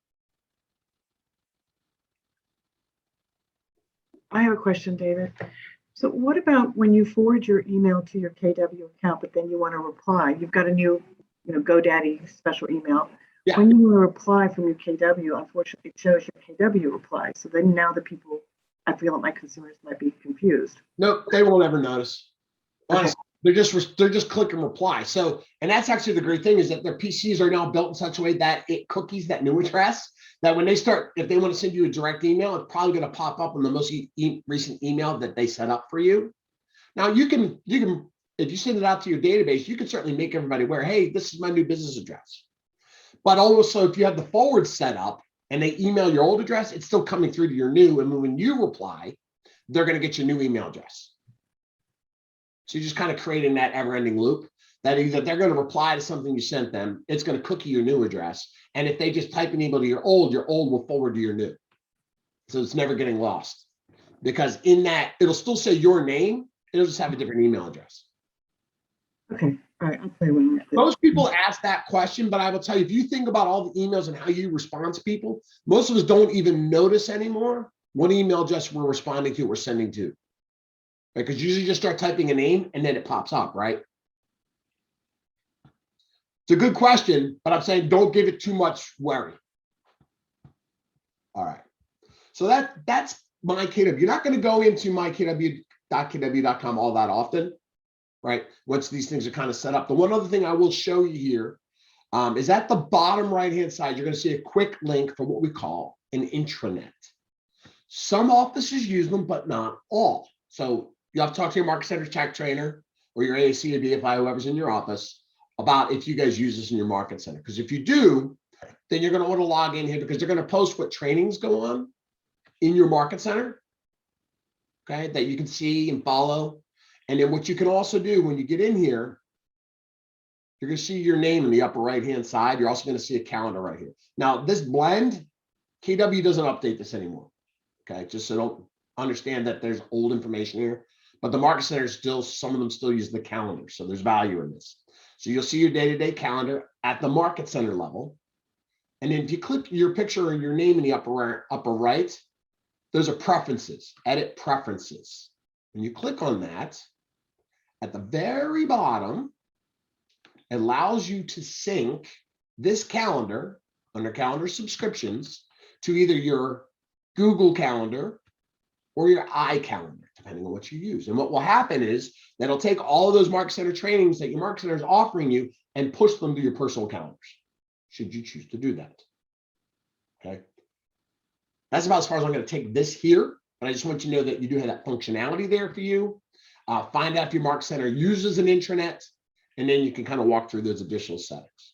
I have a question, David. So what about when you forward your email to your KW account, but then you want to reply? You've got a new, GoDaddy special email. Yeah. When you want to reply from your KW, unfortunately, it shows your KW reply. So then now the people, I feel like my consumers might be confused. Nope, they won't ever notice. Okay. Honestly, they're just click and reply. So, and that's actually the great thing is that their PCs are now built in such a way that it cookies that new address, that when they start, if they want to send you a direct email, it's probably going to pop up on the most recent email that they set up for you. Now you can, if you send it out to your database, you can certainly make everybody aware, hey, this is my new business address. But also if you have the forward set up and they email your old address, it's still coming through to your new, and when you reply, they're going to get your new email address. So you're just kind of creating that ever-ending loop that either they're going to reply to something you sent them, it's going to cookie your new address. And if they just type an email to your old will forward to your new. So it's never getting lost, because in that, it'll still say your name. It'll just have a different email address. Okay. All right. I'll play with it. Most people ask that question, but I will tell you, if you think about all the emails and how you respond to people, most of us don't even notice anymore what email address we're responding to, we're sending to. Because you usually just start typing a name and then it pops up, right? It's a good question, but I'm saying don't give it too much worry. All right. So that's my KW. You're not going to go into mykw.kw.com all that often, right? Once these things are kind of set up. The one other thing I will show you here is at the bottom right-hand side, you're going to see a quick link for what we call an intranet. Some offices use them, but not all. So you have to talk to your market center tech trainer or your AAC or DFI, whoever's in your office, about if you guys use this in your market center. Because if you do, then you're going to want to log in here, because they're going to post what trainings go on in your market center, okay, that you can see and follow. And then what you can also do when you get in here, you're going to see your name in the upper right-hand side. You're also going to see a calendar right here. Now, this blend, KW doesn't update this anymore, okay? Just so don't understand that there's old information here. But the market centers still, some of them still use the calendar. So there's value in this. So you'll see your day-to-day calendar at the market center level. And then if you click your picture or your name in the upper right, those are preferences, edit preferences. When you click on that, at the very bottom, it allows you to sync this calendar under calendar subscriptions to either your Google Calendar or your iCalendar, depending on what you use. And what will happen is that it'll take all of those market center trainings that your market center is offering you and push them to your personal calendars, should you choose to do that. Okay. That's about as far as I'm going to take this here, but I just want you to know that you do have that functionality there for you. Find out if your market center uses an intranet, and then you can kind of walk through those additional settings.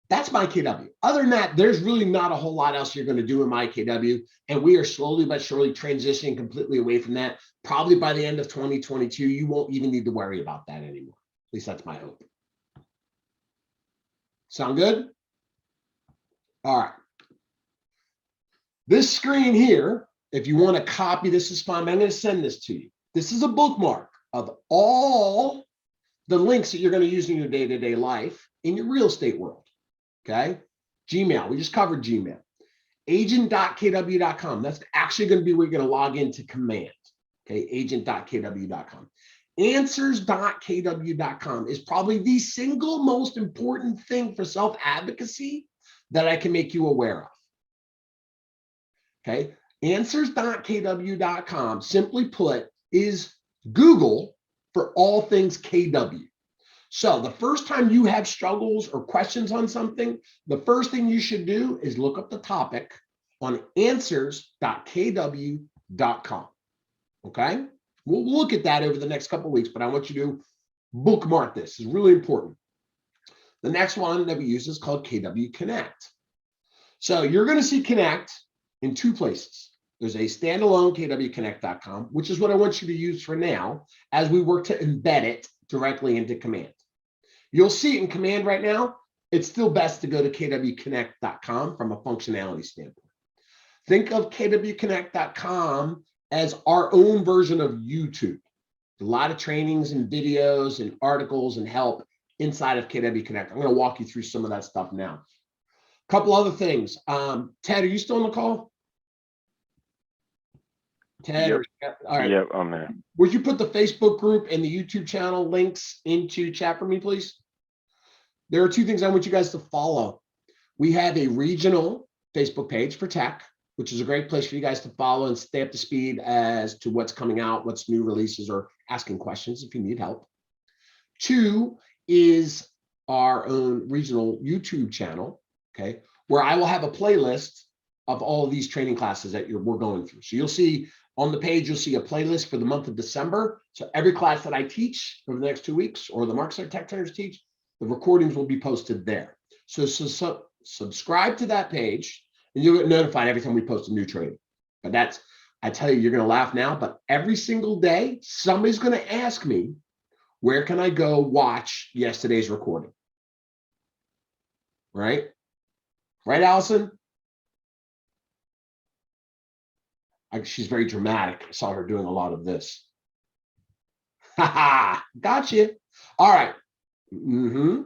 That's my KW. Other than that, there's really not a whole lot else you're going to do in my KW, and we are slowly but surely transitioning completely away from that. Probably by the end of 2022, you won't even need to worry about that anymore. At least that's my hope. Sound good? All right. This screen here, if you want to copy this is fine. I'm going to send this to you. This is a bookmark of all the links that you're going to use in your day-to-day life in your real estate world. Okay. Gmail. We just covered Gmail. Agent.kw.com. That's actually going to be where you're going to log into command. Okay. Agent.kw.com. Answers.kw.com is probably the single most important thing for self-advocacy that I can make you aware of. Okay. Answers.kw.com, simply put, is Google for all things KW. So the first time you have struggles or questions on something, the first thing you should do is look up the topic on answers.kw.com. Okay. We'll look at that over the next couple of weeks, but I want you to bookmark this. It's really important. The next one that we use is called KW Connect. So you're going to see Connect in two places. There's a standalone kwconnect.com, which is what I want you to use for now as we work to embed it directly into command. You'll see it in command right now. It's still best to go to kwconnect.com from a functionality standpoint. Think of kwconnect.com as our own version of YouTube. A lot of trainings and videos and articles and help inside of KW Connect. I'm going to walk you through some of that stuff now. A couple other things. Ted, are you still on the call? Ted? All right. Yep, I'm there. Would you put the Facebook group and the YouTube channel links into chat for me, please? There are two things I want you guys to follow. We have a regional Facebook page for tech, which is a great place for you guys to follow and stay up to speed as to what's coming out, what's new releases, or asking questions if you need help. Two is our own regional YouTube channel, okay, where I will have a playlist of all of these training classes that we're going through. So you'll see on the page, you'll see a playlist for the month of December. So every class that I teach over the next 2 weeks, or the Market Tech Trainers teach, the recordings will be posted there. So subscribe to that page, and you'll get notified every time we post a new training. But that's, I tell you, you're going to laugh now, but every single day, somebody's going to ask me, where can I go watch yesterday's recording? Right? Right, Allison? She's very dramatic. I saw her doing a lot of this. Ha gotcha. All right. The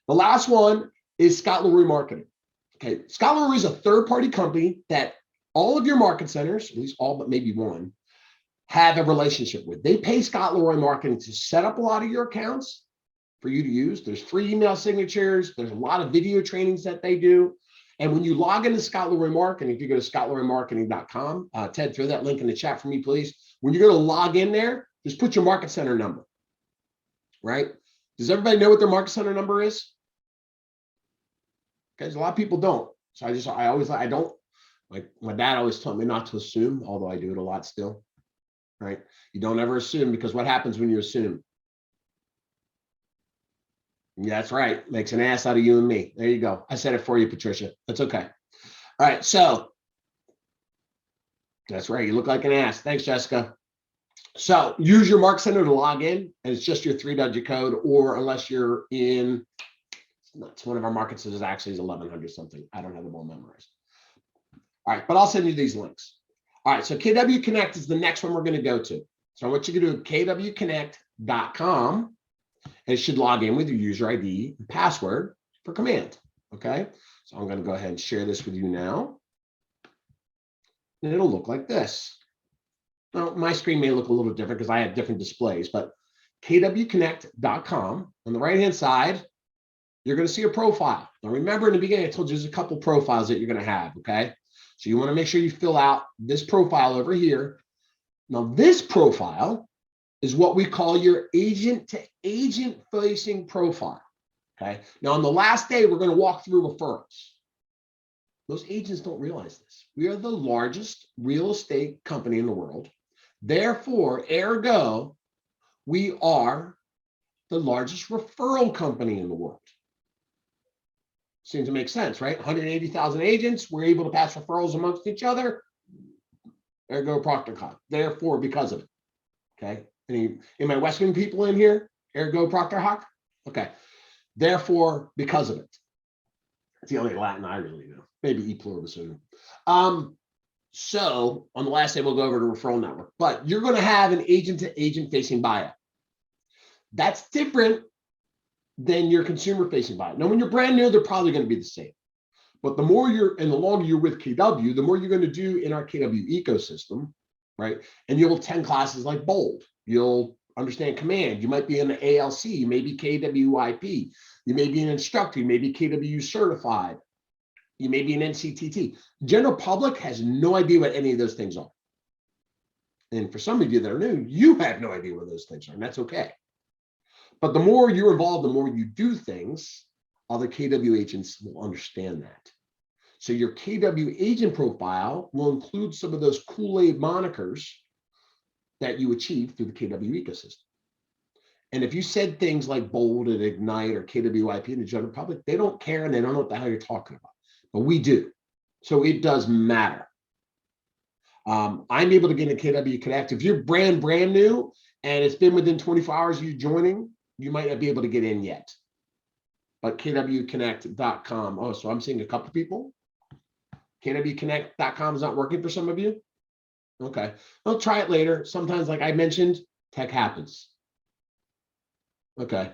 last one is Scott Lawrie Marketing. Okay, Scott Lawrie is a third-party company that all of your market centers, at least all but maybe one, have a relationship with. They pay Scott Lawrie Marketing to set up a lot of your accounts for you to use. There's free email signatures. There's a lot of video trainings that they do. And when you log into Scott Lawrie Marketing, if you go to scottlawriemarketing.com, Ted, throw that link in the chat for me, please. When you're going to log in there, just put your market center number, right? Does everybody know what their market center number is? Because a lot of people don't. So I don't, like my dad always told me not to assume, although I do it a lot still, right? You don't ever assume, because what happens when you assume? Yeah, that's right. Makes an ass out of you and me. There you go. I said it for you, Patricia. That's okay. All right. So that's right. You look like an ass. Thanks, Jessica. So use your Mark Center to log in, and it's just your 3-digit code, or unless you're in, it's one of our markets is actually 1100 something. I don't have them all memorized. All right, but I'll send you these links. All right. So KW Connect is the next one we're going to go to. So I want you to go to kwconnect.com. And it should log in with your user ID and password for command. Okay, so I'm going to go ahead and share this with you now. And it'll look like this. Now, my screen may look a little different because I have different displays, but kwconnect.com, on the right-hand side, you're going to see a profile. Now, remember in the beginning, I told you there's a couple profiles that you're going to have, okay? So you want to make sure you fill out this profile over here. Now, this profile is what we call your agent-to-agent facing profile, okay? Now, on the last day, we're going to walk through referrals. Most agents don't realize this. We are the largest real estate company in the world. Therefore, ergo, we are the largest referral company in the world. Seems to make sense, right? 180,000 agents. We're able to pass referrals amongst each other. Ergo, Procter & Gamble. Therefore, because of it, okay? Any my West Wing people in here? Ergo Proctor Hawk? Okay. Therefore, because of it. It's the only Latin I really know. Maybe E pluribus unum. So on the last day, we'll go over to referral network. But you're going to have an agent-to-agent facing buyout. That's different than your consumer-facing buyout. Now, when you're brand new, they're probably going to be the same. But the more the longer you're with KW, the more you're going to do in our KW ecosystem, right? And you'll attend classes like Bold. You'll understand command. You might be in the ALC. You may be KWIP. You may be an instructor. You may be KW certified. You may be an NCTT. General public has no idea what any of those things are. And for some of you that are new, you have no idea what those things are, and that's okay. But the more you're involved, the more you do things, other KW agents will understand that. So your KW agent profile will include some of those Kool-Aid monikers that you achieve through the KW ecosystem. And if you said things like Bold and Ignite or KWIP in the general public, they don't care and they don't know what the hell you're talking about. But we do. So it does matter. I'm able to get into KW Connect. If you're brand new and it's been within 24 hours of you joining, you might not be able to get in yet. But kwconnect.com. Oh, so I'm seeing a couple people. kwconnect.com is not working for some of you. Okay, I'll try it later. Sometimes, like I mentioned, tech happens. Okay.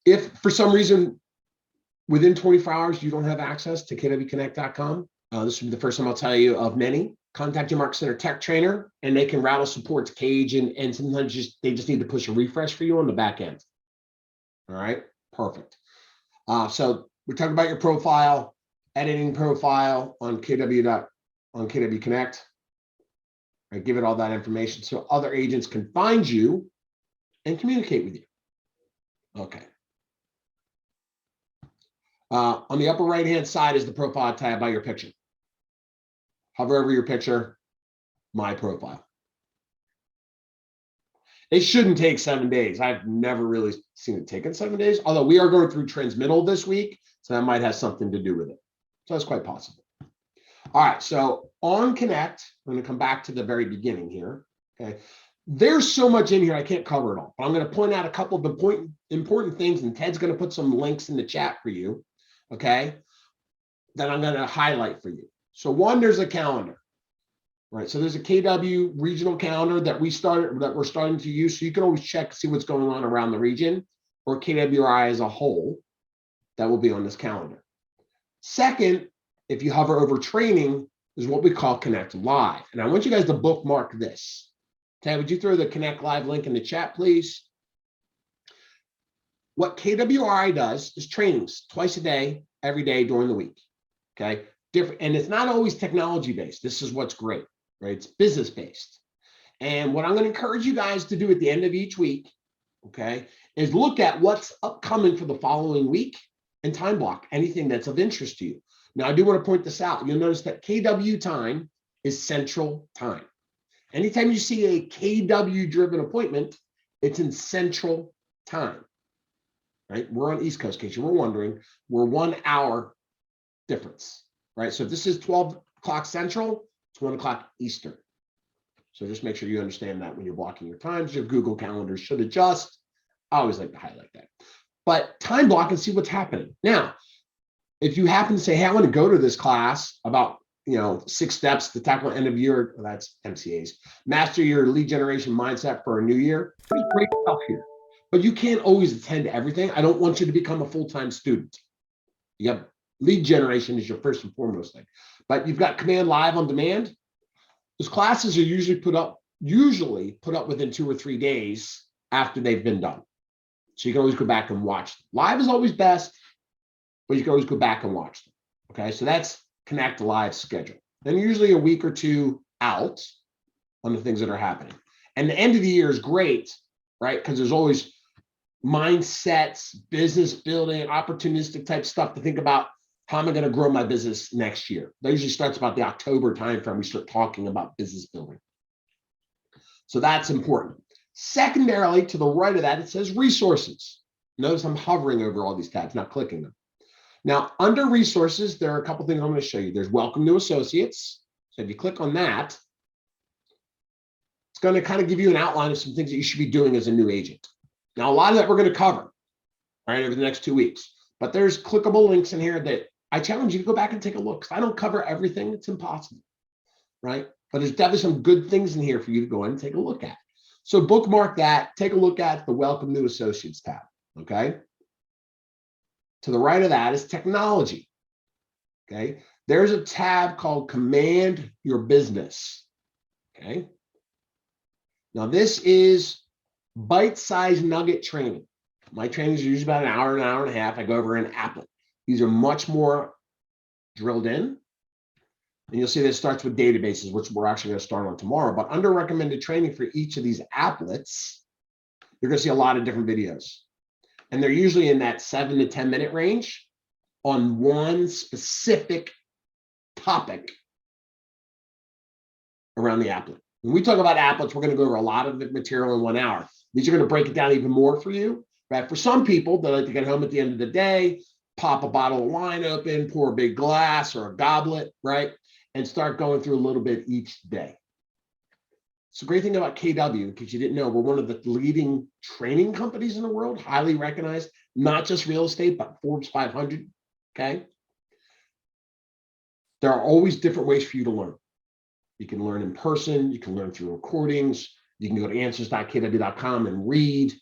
If for some reason within 24 hours you don't have access to kwconnect.com, This will be the first time I'll tell you of many. Contact your Market Center tech trainer, and they can rattle support's cage, and sometimes they just need to push a refresh for you on the back end. All right, perfect. So we're talking about your profile, editing profile on KW Connect. I give it all that information so other agents can find you and communicate with you. Okay. On the upper right-hand side is the profile tab by your picture. Hover over your picture, my profile. It shouldn't take 7 days. I've never really seen it taken 7 days, although we are going through transmittal this week, so that might have something to do with it. So that's quite possible. All right, so on Connect, I'm going to come back to the very beginning here. Okay, there's so much in here, I can't cover it all. But I'm going to point out a couple of important things, and Ted's going to put some links in the chat for you, okay, that I'm going to highlight for you. So one, there's a calendar, right? So there's a KW regional calendar that we're starting to use. So you can always check, see what's going on around the region, or KWI as a whole, that will be on this calendar. Second, if you hover over training, is what we call Connect Live. And I want you guys to bookmark this. Ted, would you throw the Connect Live link in the chat, please? What KWRI does is trainings twice a day, every day during the week. Okay, different, and it's not always technology based. This is what's great, right? It's business based. And what I'm going to encourage you guys to do at the end of each week, okay, is look at what's upcoming for the following week and time block anything that's of interest to you. Now, I do want to point this out. You'll notice that KW time is Central Time. Anytime you see a KW driven appointment, it's in Central Time, right? We're on East Coast, in case you were wondering. We're 1 hour difference, right? So if this is 12 o'clock Central, it's 1 o'clock Eastern. So just make sure you understand that when you're blocking your times. Your Google calendar should adjust. I always like to highlight that. But time block and see what's happening. Now, if you happen to say, hey, I want to go to this class about 6 steps to tackle end of year, well, that's MCAs, master your lead generation mindset for a new year, there's great stuff here. But you can't always attend everything. I don't want you to become a full-time student. Yep. Lead generation is your first and foremost thing. But you've got Command Live on demand. Those classes are usually put up within 2 or 3 days after they've been done. So you can always go back and watch them. Live is always best, but you can always go back and watch them. Okay, so that's Connect Live schedule. Then usually a week or two out on the things that are happening. And the end of the year is great, right? Because there's always mindsets, business building, opportunistic type stuff to think about. How am I going to grow my business next year? That usually starts about the October timeframe. We start talking about business building. So that's important. Secondarily, to the right of that, it says resources. Notice I'm hovering over all these tabs, not clicking them. Now, under resources, there are a couple things I'm going to show you. There's Welcome New Associates. So if you click on that, it's going to kind of give you an outline of some things that you should be doing as a new agent. Now, a lot of that we're going to cover, right, over the next 2 weeks. But there's clickable links in here that I challenge you to go back and take a look. Because I don't cover everything. It's impossible, right? But there's definitely some good things in here for you to go in and take a look at. So bookmark that. Take a look at the Welcome New Associates tab, okay? To the right of that is technology, okay? There's a tab called Command Your Business, okay? Now, this is bite-sized nugget training. My trainings are usually about an hour and a half. I go over an applet. These are much more drilled in. And you'll see that it starts with databases, which we're actually going to start on tomorrow. But under recommended training for each of these applets, you're going to see a lot of different videos. And they're usually in that 7 to 10 minute range on one specific topic around the applet. When we talk about applets, we're going to go over a lot of the material in 1 hour. These are going to break it down even more for you, right? For some people, they like to get home at the end of the day, pop a bottle of wine open, pour a big glass or a goblet, right? And start going through a little bit each day. It's a great thing about KW, because you didn't know, we're one of the leading training companies in the world, highly recognized, not just real estate, but Forbes 500, okay? There are always different ways for you to learn. You can learn in person, you can learn through recordings, you can go to answers.kw.com and read.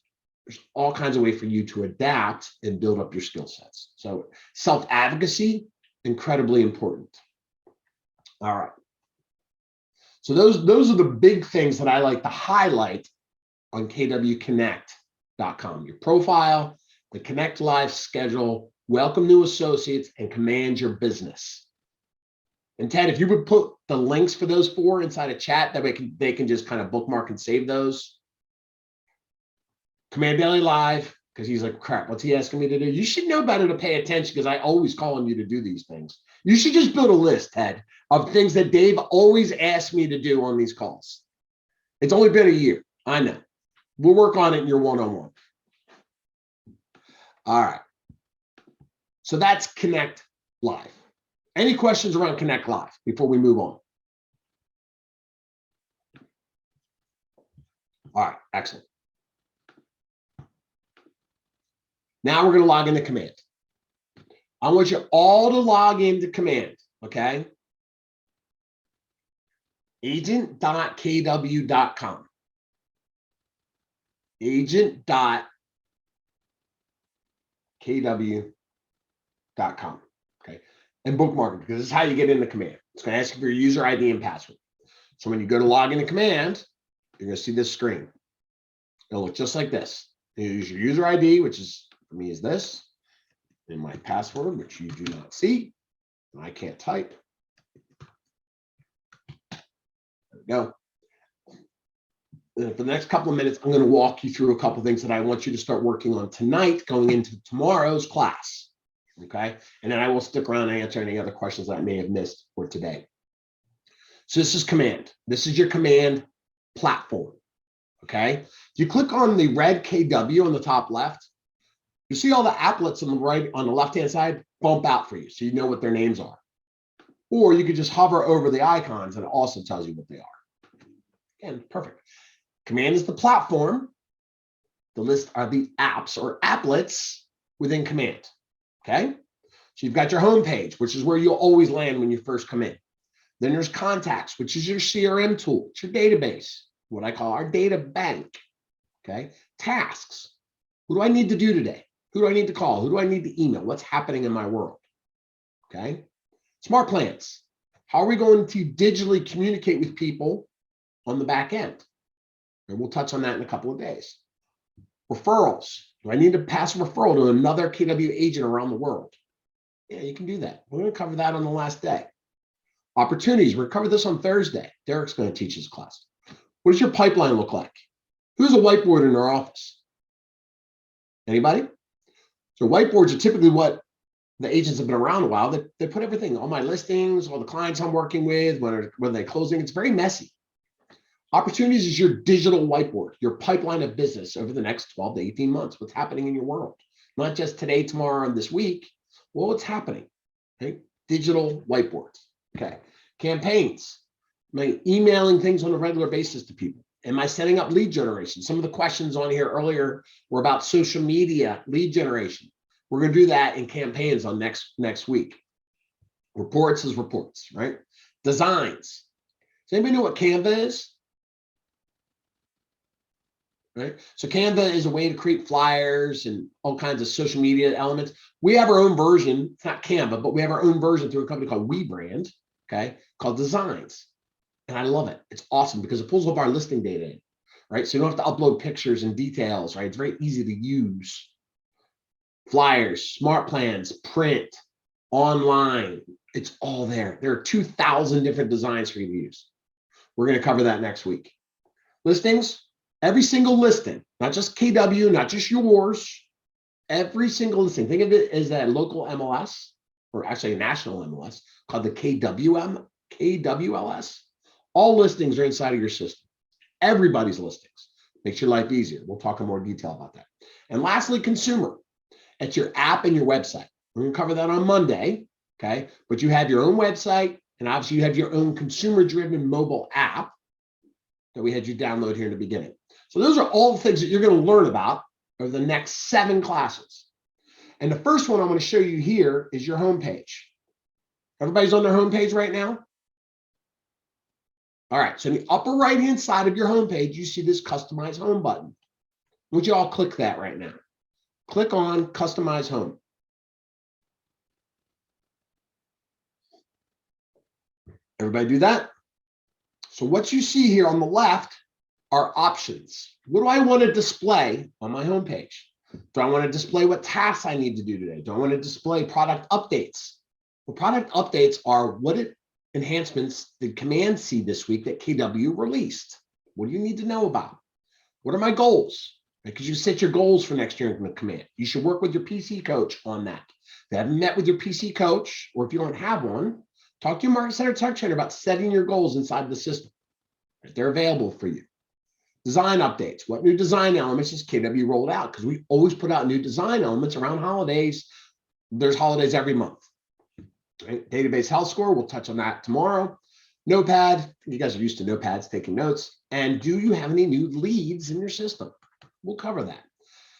There's all kinds of ways for you to adapt and build up your skill sets. So self-advocacy, incredibly important. All right. So those are the big things that I like to highlight on kwconnect.com. Your profile, the Connect Live schedule, welcome new associates, and command your business. And Ted, if you would put the links for those 4 inside a chat, that way they can just kind of bookmark and save those. Command Daily Live, because he's like, crap, what's he asking me to do? You should know better to pay attention because I always call on you to do these things. You should just build a list, Ted, of things that Dave always asks me to do on these calls. It's only been a year. I know. We'll work on it in your one-on-one. All right. So that's Connect Live. Any questions around Connect Live before we move on? All right, excellent. Now we're going to log into Command. I want you all to log into Command, okay? Agent.kw.com. Agent.kw.com, okay? And bookmark it because this is how you get into Command. It's going to ask you for your user ID and password. So when you go to log into Command, you're going to see this screen. It'll look just like this. You use your user ID, which is for me is this, and my password, which you do not see, and I can't type. There we go. And for the next couple of minutes, I'm going to walk you through a couple of things that I want you to start working on tonight, going into tomorrow's class. Okay, and then I will stick around and answer any other questions that I may have missed for today. So this is Command. This is your Command platform. Okay, if you click on the red KW on the top left, you see all the applets on the right, on the left-hand side, bump out for you, so you know what their names are. Or you could just hover over the icons and it also tells you what they are. Again, perfect. Command is the platform. The list are the apps or applets within Command. Okay, so you've got your home page, which is where you'll always land when you first come in. Then there's contacts, which is your CRM tool. It's your database, what I call our data bank. Okay, tasks. What do I need to do today? Who do I need to call? Who do I need to email? What's happening in my world? Okay, smart plans. How are we going to digitally communicate with people on the back end? And we'll touch on that in a couple of days. Referrals. Do I need to pass a referral to another KW agent around the world? Yeah, you can do that. We're going to cover that on the last day. Opportunities. We're going to cover this on Thursday. Derek's going to teach his class. What does your pipeline look like? Who's a whiteboard in their office? Anybody? So whiteboards are typically what the agents have been around a while. They put everything, all my listings, all the clients I'm working with, when they're closing. It's very messy. Opportunities is your digital whiteboard, your pipeline of business over the next 12 to 18 months. What's happening in your world? Not just today, tomorrow, and this week. Well, what's happening? Okay. Digital whiteboards. Okay. Campaigns. Am I emailing things on a regular basis to people? Am I setting up lead generation? Some of the questions on here earlier were about social media lead generation. We're going to do that in campaigns on next week. Reports is reports, right? Designs. Does anybody know what Canva is? Right? So Canva is a way to create flyers and all kinds of social media elements. We have our own version. It's not Canva, but we have our own version through a company called WeBrand, okay, called Designs. And I love it. It's awesome because it pulls up our listing data in, right? So you don't have to upload pictures and details, right? It's very easy to use. Flyers, smart plans, print, online. It's all there. There are 2,000 different designs for you to use. We're going to cover that next week. Listings. Every single listing, not just KW, not just yours, every single listing. Think of it as a local MLS, or actually a national MLS called the KWLS. All listings are inside of your system. Everybody's listings. Makes your life easier. We'll talk in more detail about that. And lastly, consumer. It's your app and your website. We're going to cover that on Monday, okay? But you have your own website, and obviously you have your own consumer-driven mobile app that we had you download here in the beginning. So those are all the things that you're going to learn about over the next 7 classes. And the first one I'm going to show you here is your homepage. Everybody's on their homepage right now? All right, so in the upper right-hand side of your homepage, you see this Customize Home button. Would you all click that right now? Click on Customize Home. Everybody do that? So what you see here on the left are options. What do I want to display on my homepage? Do I want to display what tasks I need to do today? Do I want to display product updates? Well, product updates are what enhancements did Command see this week that KW released? What do you need to know about? What are my goals? Because you set your goals for next year in Command. You should work with your PC coach on that. If you haven't met with your PC coach, or if you don't have one, talk to your Market Center Tech Trainer about setting your goals inside the system. If they're available for you. Design updates. What new design elements has KW rolled out? Because we always put out new design elements around holidays. There's holidays every month. Right? Database health score, we'll touch on that tomorrow. Notepad, you guys are used to notepads, taking notes. And do you have any new leads in your system? We'll cover that.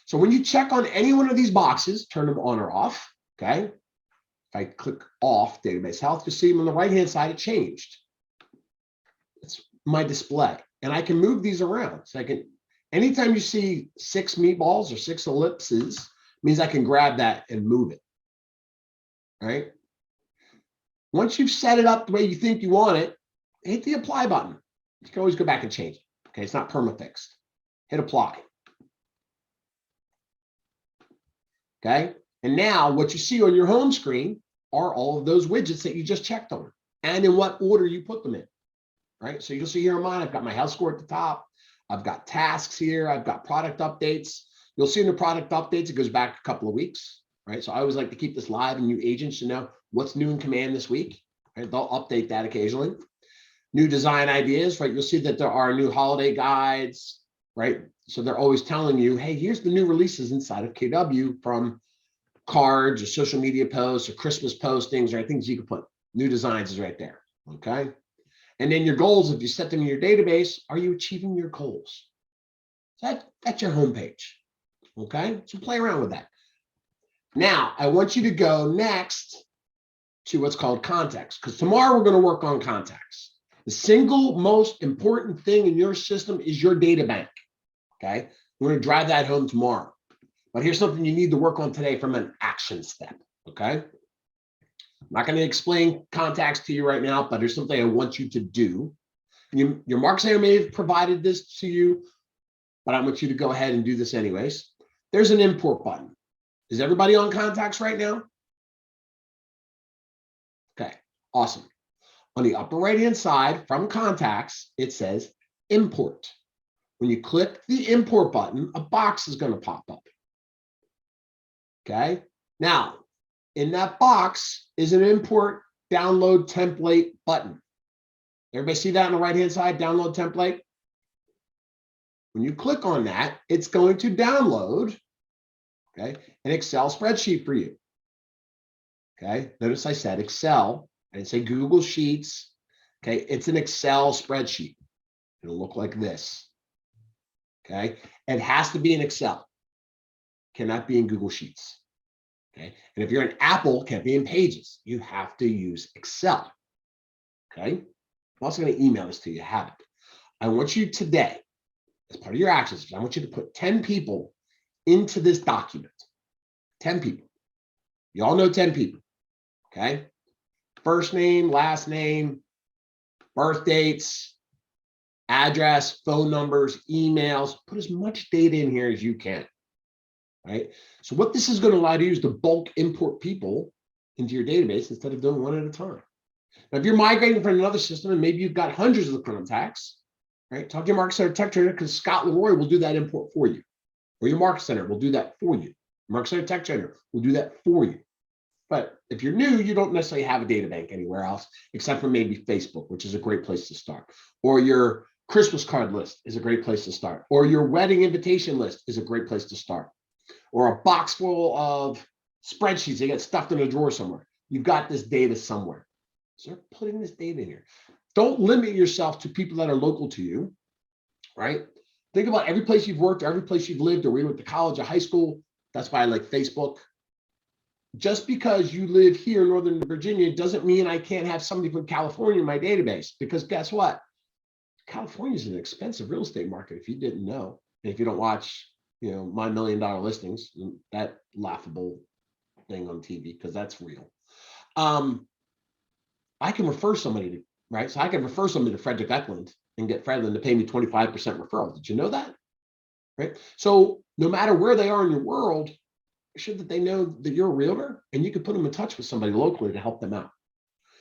So when you check on any one of these boxes, turn them on or off, okay? If I click off database health, you'll see them on the right-hand side, it changed. It's my display. And I can move these around. So I can, anytime you see 6 meatballs or 6 ellipses, means I can grab that and move it, right? Once you've set it up the way you think you want it, hit the apply button. You can always go back and change it. Okay, it's not perma-fixed. Hit apply. Okay, and now what you see on your home screen are all of those widgets that you just checked on and in what order you put them in, right? So you'll see here on mine, I've got my health score at the top. I've got tasks here. I've got product updates. You'll see in the product updates, it goes back a couple of weeks, right? So I always like to keep this live and new agents to know what's new in Command this week, right? They'll update that occasionally. New design ideas, right? You'll see that there are new holiday guides, right? So they're always telling you, hey, here's the new releases inside of KW from cards or social media posts or Christmas postings or things you can put. New designs is right there, okay? And then your goals, if you set them in your database, are you achieving your goals? So that's your homepage, okay? So play around with that. Now, I want you to go next to what's called contacts, because tomorrow we're going to work on contacts. The single most important thing in your system is your data bank, okay? We're going to drive that home tomorrow. But here's something you need to work on today from an action step, okay? I'm not going to explain contacts to you right now, but there's something I want you to do. Your Market Center may have provided this to you, but I want you to go ahead and do this anyways. There's an import button. Is everybody on contacts right now? Okay, awesome. On the upper right-hand side from contacts, it says import. When you click the import button, a box is going to pop up. Okay, now in that box is an import download template button. Everybody see that on the right-hand side, download template? When you click on that, it's going to download, okay, an Excel spreadsheet for you. Okay, notice I said Excel. I didn't say Google Sheets. Okay, it's an Excel spreadsheet. It'll look like this. Okay, it has to be in Excel. Cannot be in Google Sheets. Okay, and if you're an Apple, can't be in Pages. You have to use Excel. Okay, I'm also going to email this to you. Have it. I want you today, as part of your actions, I want you to put 10 people into this document. 10 people. You all know 10 people. Okay, first name, last name, birth dates, address, phone numbers, emails. Put as much data in here as you can. Right. So what this is going to allow you to do is to bulk import people into your database instead of doing one at a time. Now, if you're migrating from another system and maybe you've got hundreds of contacts, right? Talk to your Market Center Tech Trainer because Scott Lawrie will do that import for you, or your Market Center will do that for you. Market Center Tech Trainer will do that for you. But if you're new, you don't necessarily have a data bank anywhere else except for maybe Facebook, which is a great place to start, or your Christmas card list is a great place to start, or your wedding invitation list is a great place to start. Or a box full of spreadsheets they get stuffed in a drawer somewhere. You've got this data somewhere. Start putting this data in here. Don't limit yourself to people that are local to you, right? Think about every place you've worked, or every place you've lived, or where you went to college or high school. That's why I like Facebook. Just because you live here in Northern Virginia doesn't mean I can't have somebody from California in my database, because guess what? California is an expensive real estate market if you didn't know. And if you don't watch my $1 million listings, that laughable thing on TV, because that's real. I can refer somebody to right? So I can refer somebody to Frederick Eklund and get Fredlin to pay me 25% referral. Did you know that? Right? So no matter where they are in your world, make sure that they know that you're a realtor and you can put them in touch with somebody locally to help them out.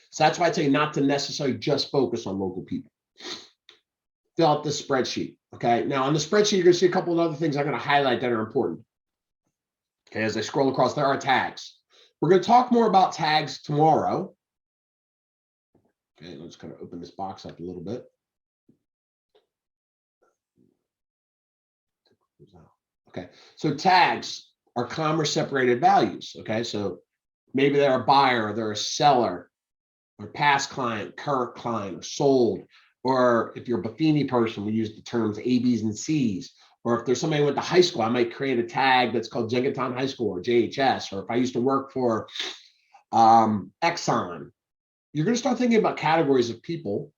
So that's why I tell you not to necessarily just focus on local people. Fill out the spreadsheet. Okay. Now on the spreadsheet, you're going to see a couple of other things I'm going to highlight that are important. Okay. As I scroll across, there are tags. We're going to talk more about tags tomorrow. Okay. Let's kind of open this box up a little bit. Okay. So tags are comma separated values. Okay. So maybe they're a buyer, they're a seller, or past client, current client, or sold. Or if you're a Buffini person, we use the terms A, B's, and C's. Or if there's somebody who went to high school, I might create a tag that's called Jenkintown High School or JHS. Or if I used to work for Exxon, you're going to start thinking about categories of people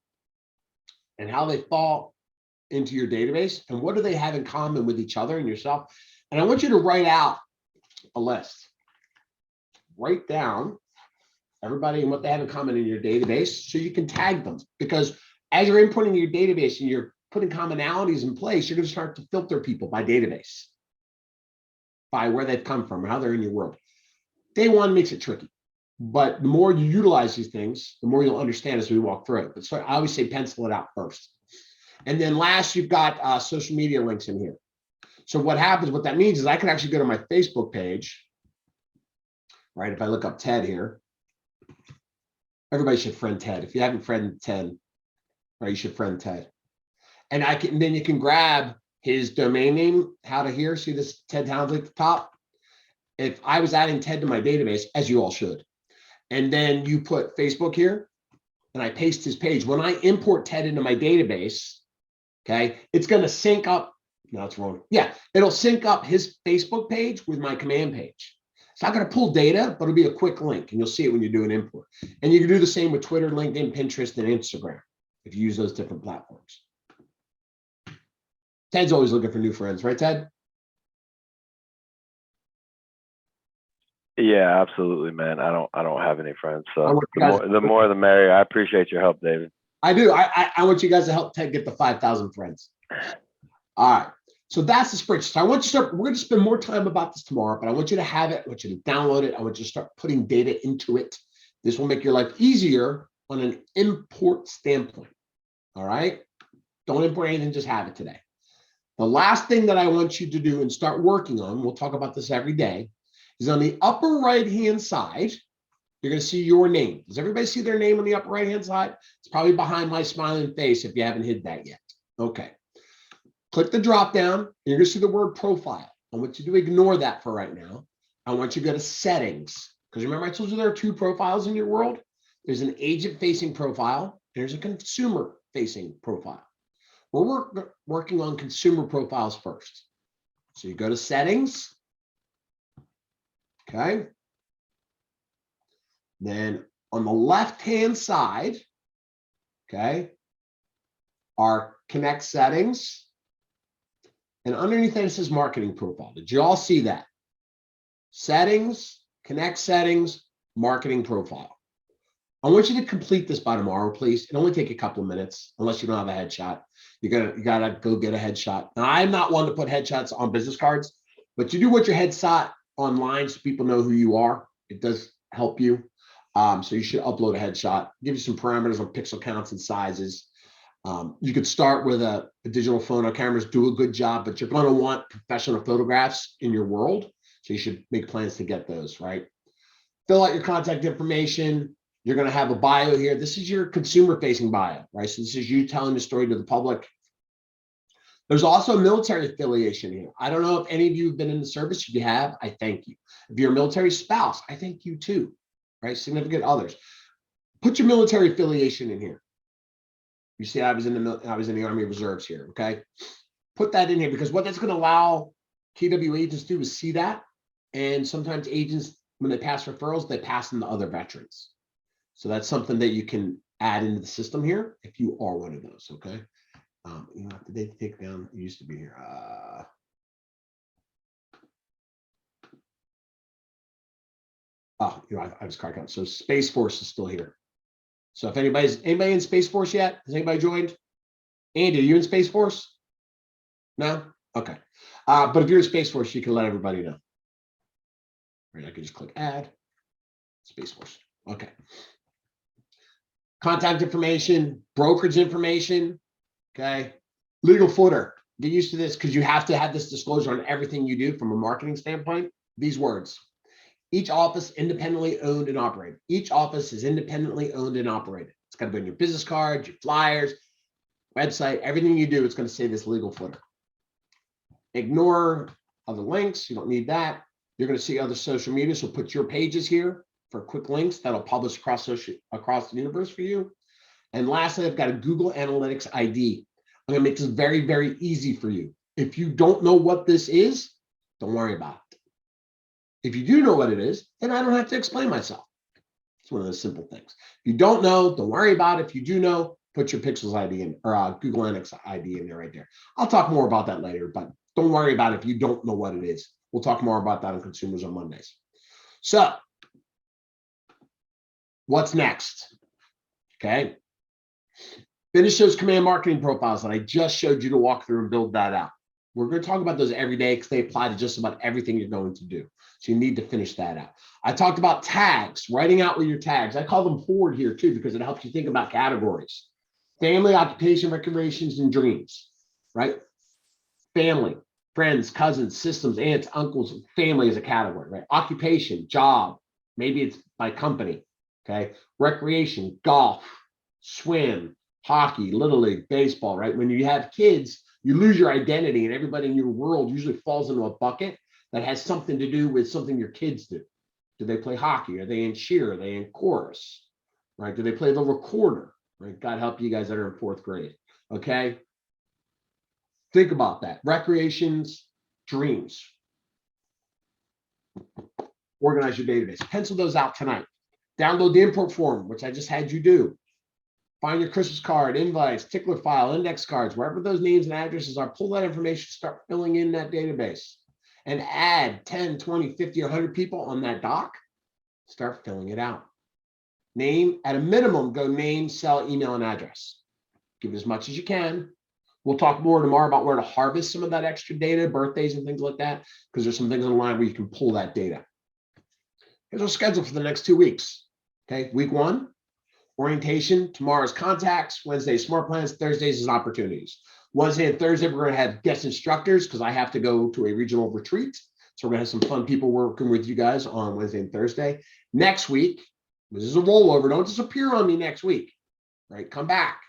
and how they fall into your database and what do they have in common with each other and yourself. And I want you to write out a list. Write down everybody and what they have in common in your database so you can tag them. Because as you're inputting your database and you're putting commonalities in place, you're going to start to filter people by database, by where they've come from, or how they're in your world. Day one makes it tricky, but the more you utilize these things, the more you'll understand as we walk through it. But so I always say pencil it out first. And then last, you've got social media links in here. So what happens, what that means is I can actually go to my Facebook page, right? If I look up Ted here, everybody should friend Ted. If you haven't friended Ted, right, you should friend Ted. And then you can grab his domain name, how to hear, see this Ted Townsley at the top. If I was adding Ted to my database, as you all should, and then you put Facebook here and I paste his page. When I import Ted into my database, okay, it's going to sync up. No, it's wrong. Yeah, it'll sync up his Facebook page with my command page. It's not going to pull data, but it'll be a quick link, and you'll see it when you do an import. And you can do the same with Twitter, LinkedIn, Pinterest, and Instagram if you use those different platforms. Ted's always looking for new friends, right, Ted? Yeah, absolutely, man. I don't have any friends, I so want you guys- the more the merrier. I appreciate your help, David. I do. I want you guys to help Ted get the 5,000 friends. All right. So that's the spreadsheet. So I want you to start. We're going to spend more time about this tomorrow, but I want you to have it. I want you to download it. I want you to start putting data into it. This will make your life easier on an import standpoint. All right. Don't import anything, just have it today. The last thing that I want you to do and start working on, we'll talk about this every day, is on the upper right-hand side, you're going to see your name. Does everybody see their name on the upper right-hand side? It's probably behind my smiling face if you haven't hid that yet. Okay. Click the drop down, and you're going to see the word profile. I want you to ignore that for right now. I want you to go to settings, because remember I told you there are two profiles in your world. There's an agent-facing profile, and there's a consumer-facing profile. We're working on consumer profiles first. So you go to settings. Okay. Then on the left-hand side, okay, are connect settings. And underneath that, it says marketing profile. Did you all see that? Settings, connect settings, marketing profile. I want you to complete this by tomorrow, please. It only take a couple of minutes, unless you don't have a headshot. You gotta go get a headshot. Now, I'm not one to put headshots on business cards, but you do want your headshot online so people know who you are. It does help you. So you should upload a headshot. Give you some parameters on pixel counts and sizes. You could start with a digital phone. Our cameras do a good job, but you're going to want professional photographs in your world. So you should make plans to get those, right? Fill out your contact information. You're going to have a bio here. This is your consumer-facing bio, right? So this is you telling the story to the public. There's also a military affiliation here. I don't know if any of you have been in the service. If you have, I thank you. If you're a military spouse, I thank you too, right? Significant others. Put your military affiliation in here. You see, I was in the Army Reserves here, okay? Put that in here because what that's going to allow KW agents to do is see that. And sometimes agents, when they pass referrals, they pass them to other veterans. So that's something that you can add into the system here if you are one of those, okay? You know, did they take down? It used to be here. Oh, you know, I was cracking up. So Space Force is still here. So if anybody in Space Force yet? Has anybody joined? Andy, are you in Space Force? No? Okay. But if you're in Space Force, you can let everybody know. Right, I can just click add Space Force. Okay. Contact information, brokerage information. Okay. Legal footer. Get used to this because you have to have this disclosure on everything you do from a marketing standpoint. These words. Each office independently owned and operated. Each office is independently owned and operated. It's got to be on your business cards, your flyers, website, everything you do, it's going to say this legal footer. Ignore other links. You don't need that. You're going to see other social media. So put your pages here for quick links that'll publish across the universe for you. And lastly, I've got a Google Analytics ID. I'm going to make this very, very easy for you. If you don't know what this is, don't worry about it. If you do know what it is, then I don't have to explain myself. It's one of those simple things. If you don't know, don't worry about it. If you do know, put your Pixels ID in, or Google Analytics ID in there right there. I'll talk more about that later, but don't worry about it if you don't know what it is. We'll talk more about that on Consumers on Mondays. So, what's next? Okay. Finish those command marketing profiles that I just showed you to walk through and build that out. We're going to talk about those every day because they apply to just about everything you're going to do. So you need to finish that out. I talked about tags, writing out with your tags. I call them forward here too because it helps you think about categories. Family, occupation, recreations, and dreams, right? Family, friends, cousins, systems, aunts, uncles, family is a category, right? Occupation, job, maybe it's by company, okay? Recreation, golf, swim, hockey, little league, baseball, right? When you have kids, you lose your identity and everybody in your world usually falls into a bucket that has something to do with something your kids do. Do they play hockey? Are they in cheer? Are they in chorus? Right? Do they play the recorder? Right? God help you guys that are in 4th grade. Okay. Think about that. Recreations, dreams. Organize your database. Pencil those out tonight. Download the import form, which I just had you do. Find your Christmas card, invites, tickler file, index cards, wherever those names and addresses are, pull that information, start filling in that database and add 10, 20, 50, 100 people on that doc. Start filling it out. Name, at a minimum, go name, cell, email, and address. Give as much as you can. We'll talk more tomorrow about where to harvest some of that extra data, birthdays and things like that, because there's some things online where you can pull that data. Here's our schedule for the next 2 weeks. Okay, week 1. Orientation, tomorrow's contacts, Wednesday, smart plans, Thursdays is opportunities. Wednesday and Thursday, we're going to have guest instructors because I have to go to a regional retreat. So we're going to have some fun people working with you guys on Wednesday and Thursday. Next week, this is a rollover. Don't disappear on me next week, right? Come back.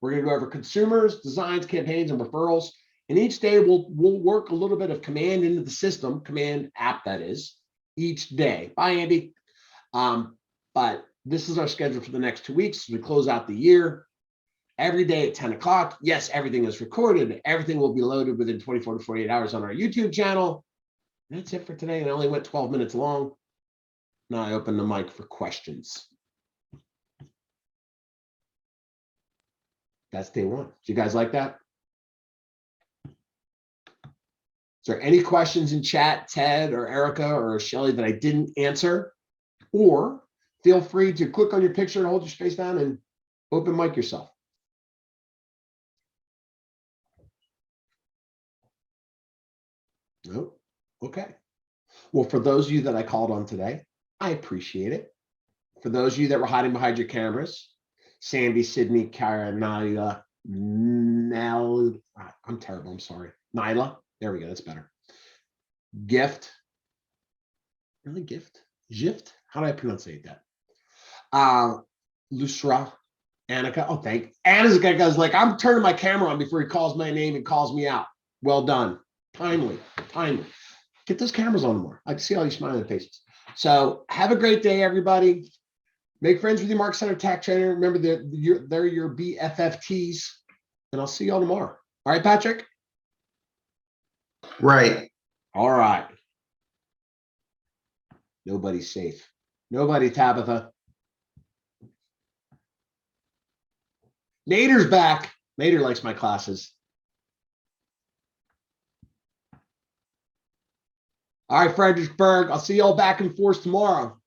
We're going to go over consumers, designs, campaigns, and referrals. And each day we'll work a little bit of command into the system, command app that is, each day. Bye, Andy. But this is our schedule for the next 2 weeks as we close out the year. Every day at 10 o'clock. Yes, everything is recorded. Everything will be loaded within 24 to 48 hours on our YouTube channel. That's it for today. And I only went 12 minutes long. Now I open the mic for questions. That's day 1. Do you guys like that? Is there any questions in chat, Ted or Erica or Shelly, that I didn't answer? Or feel free to click on your picture and hold your space down and open mic yourself. Nope. Okay. Well, for those of you that I called on today, I appreciate it. For those of you that were hiding behind your cameras, Sandy, Sydney, Kara, Nyla, Nell, I'm terrible, I'm sorry. Nyla, there we go, that's better. Gift, really Gift? Gift? How do I pronunciate that? Lusra, Annika, oh, thank Annika goes like, I'm turning my camera on before he calls my name and calls me out. Well done, timely, timely. Get those cameras on more. I can see all you smiling faces. So have a great day, everybody. Make friends with your Mark Center Tax Trainer. Remember, they're your BFFTs, and I'll see y'all tomorrow. All right, Patrick? Right. All right. Nobody's safe. Nobody, Tabitha. Nader's back. Nader likes my classes. All right, Fredericksburg. I'll see y'all back in force tomorrow.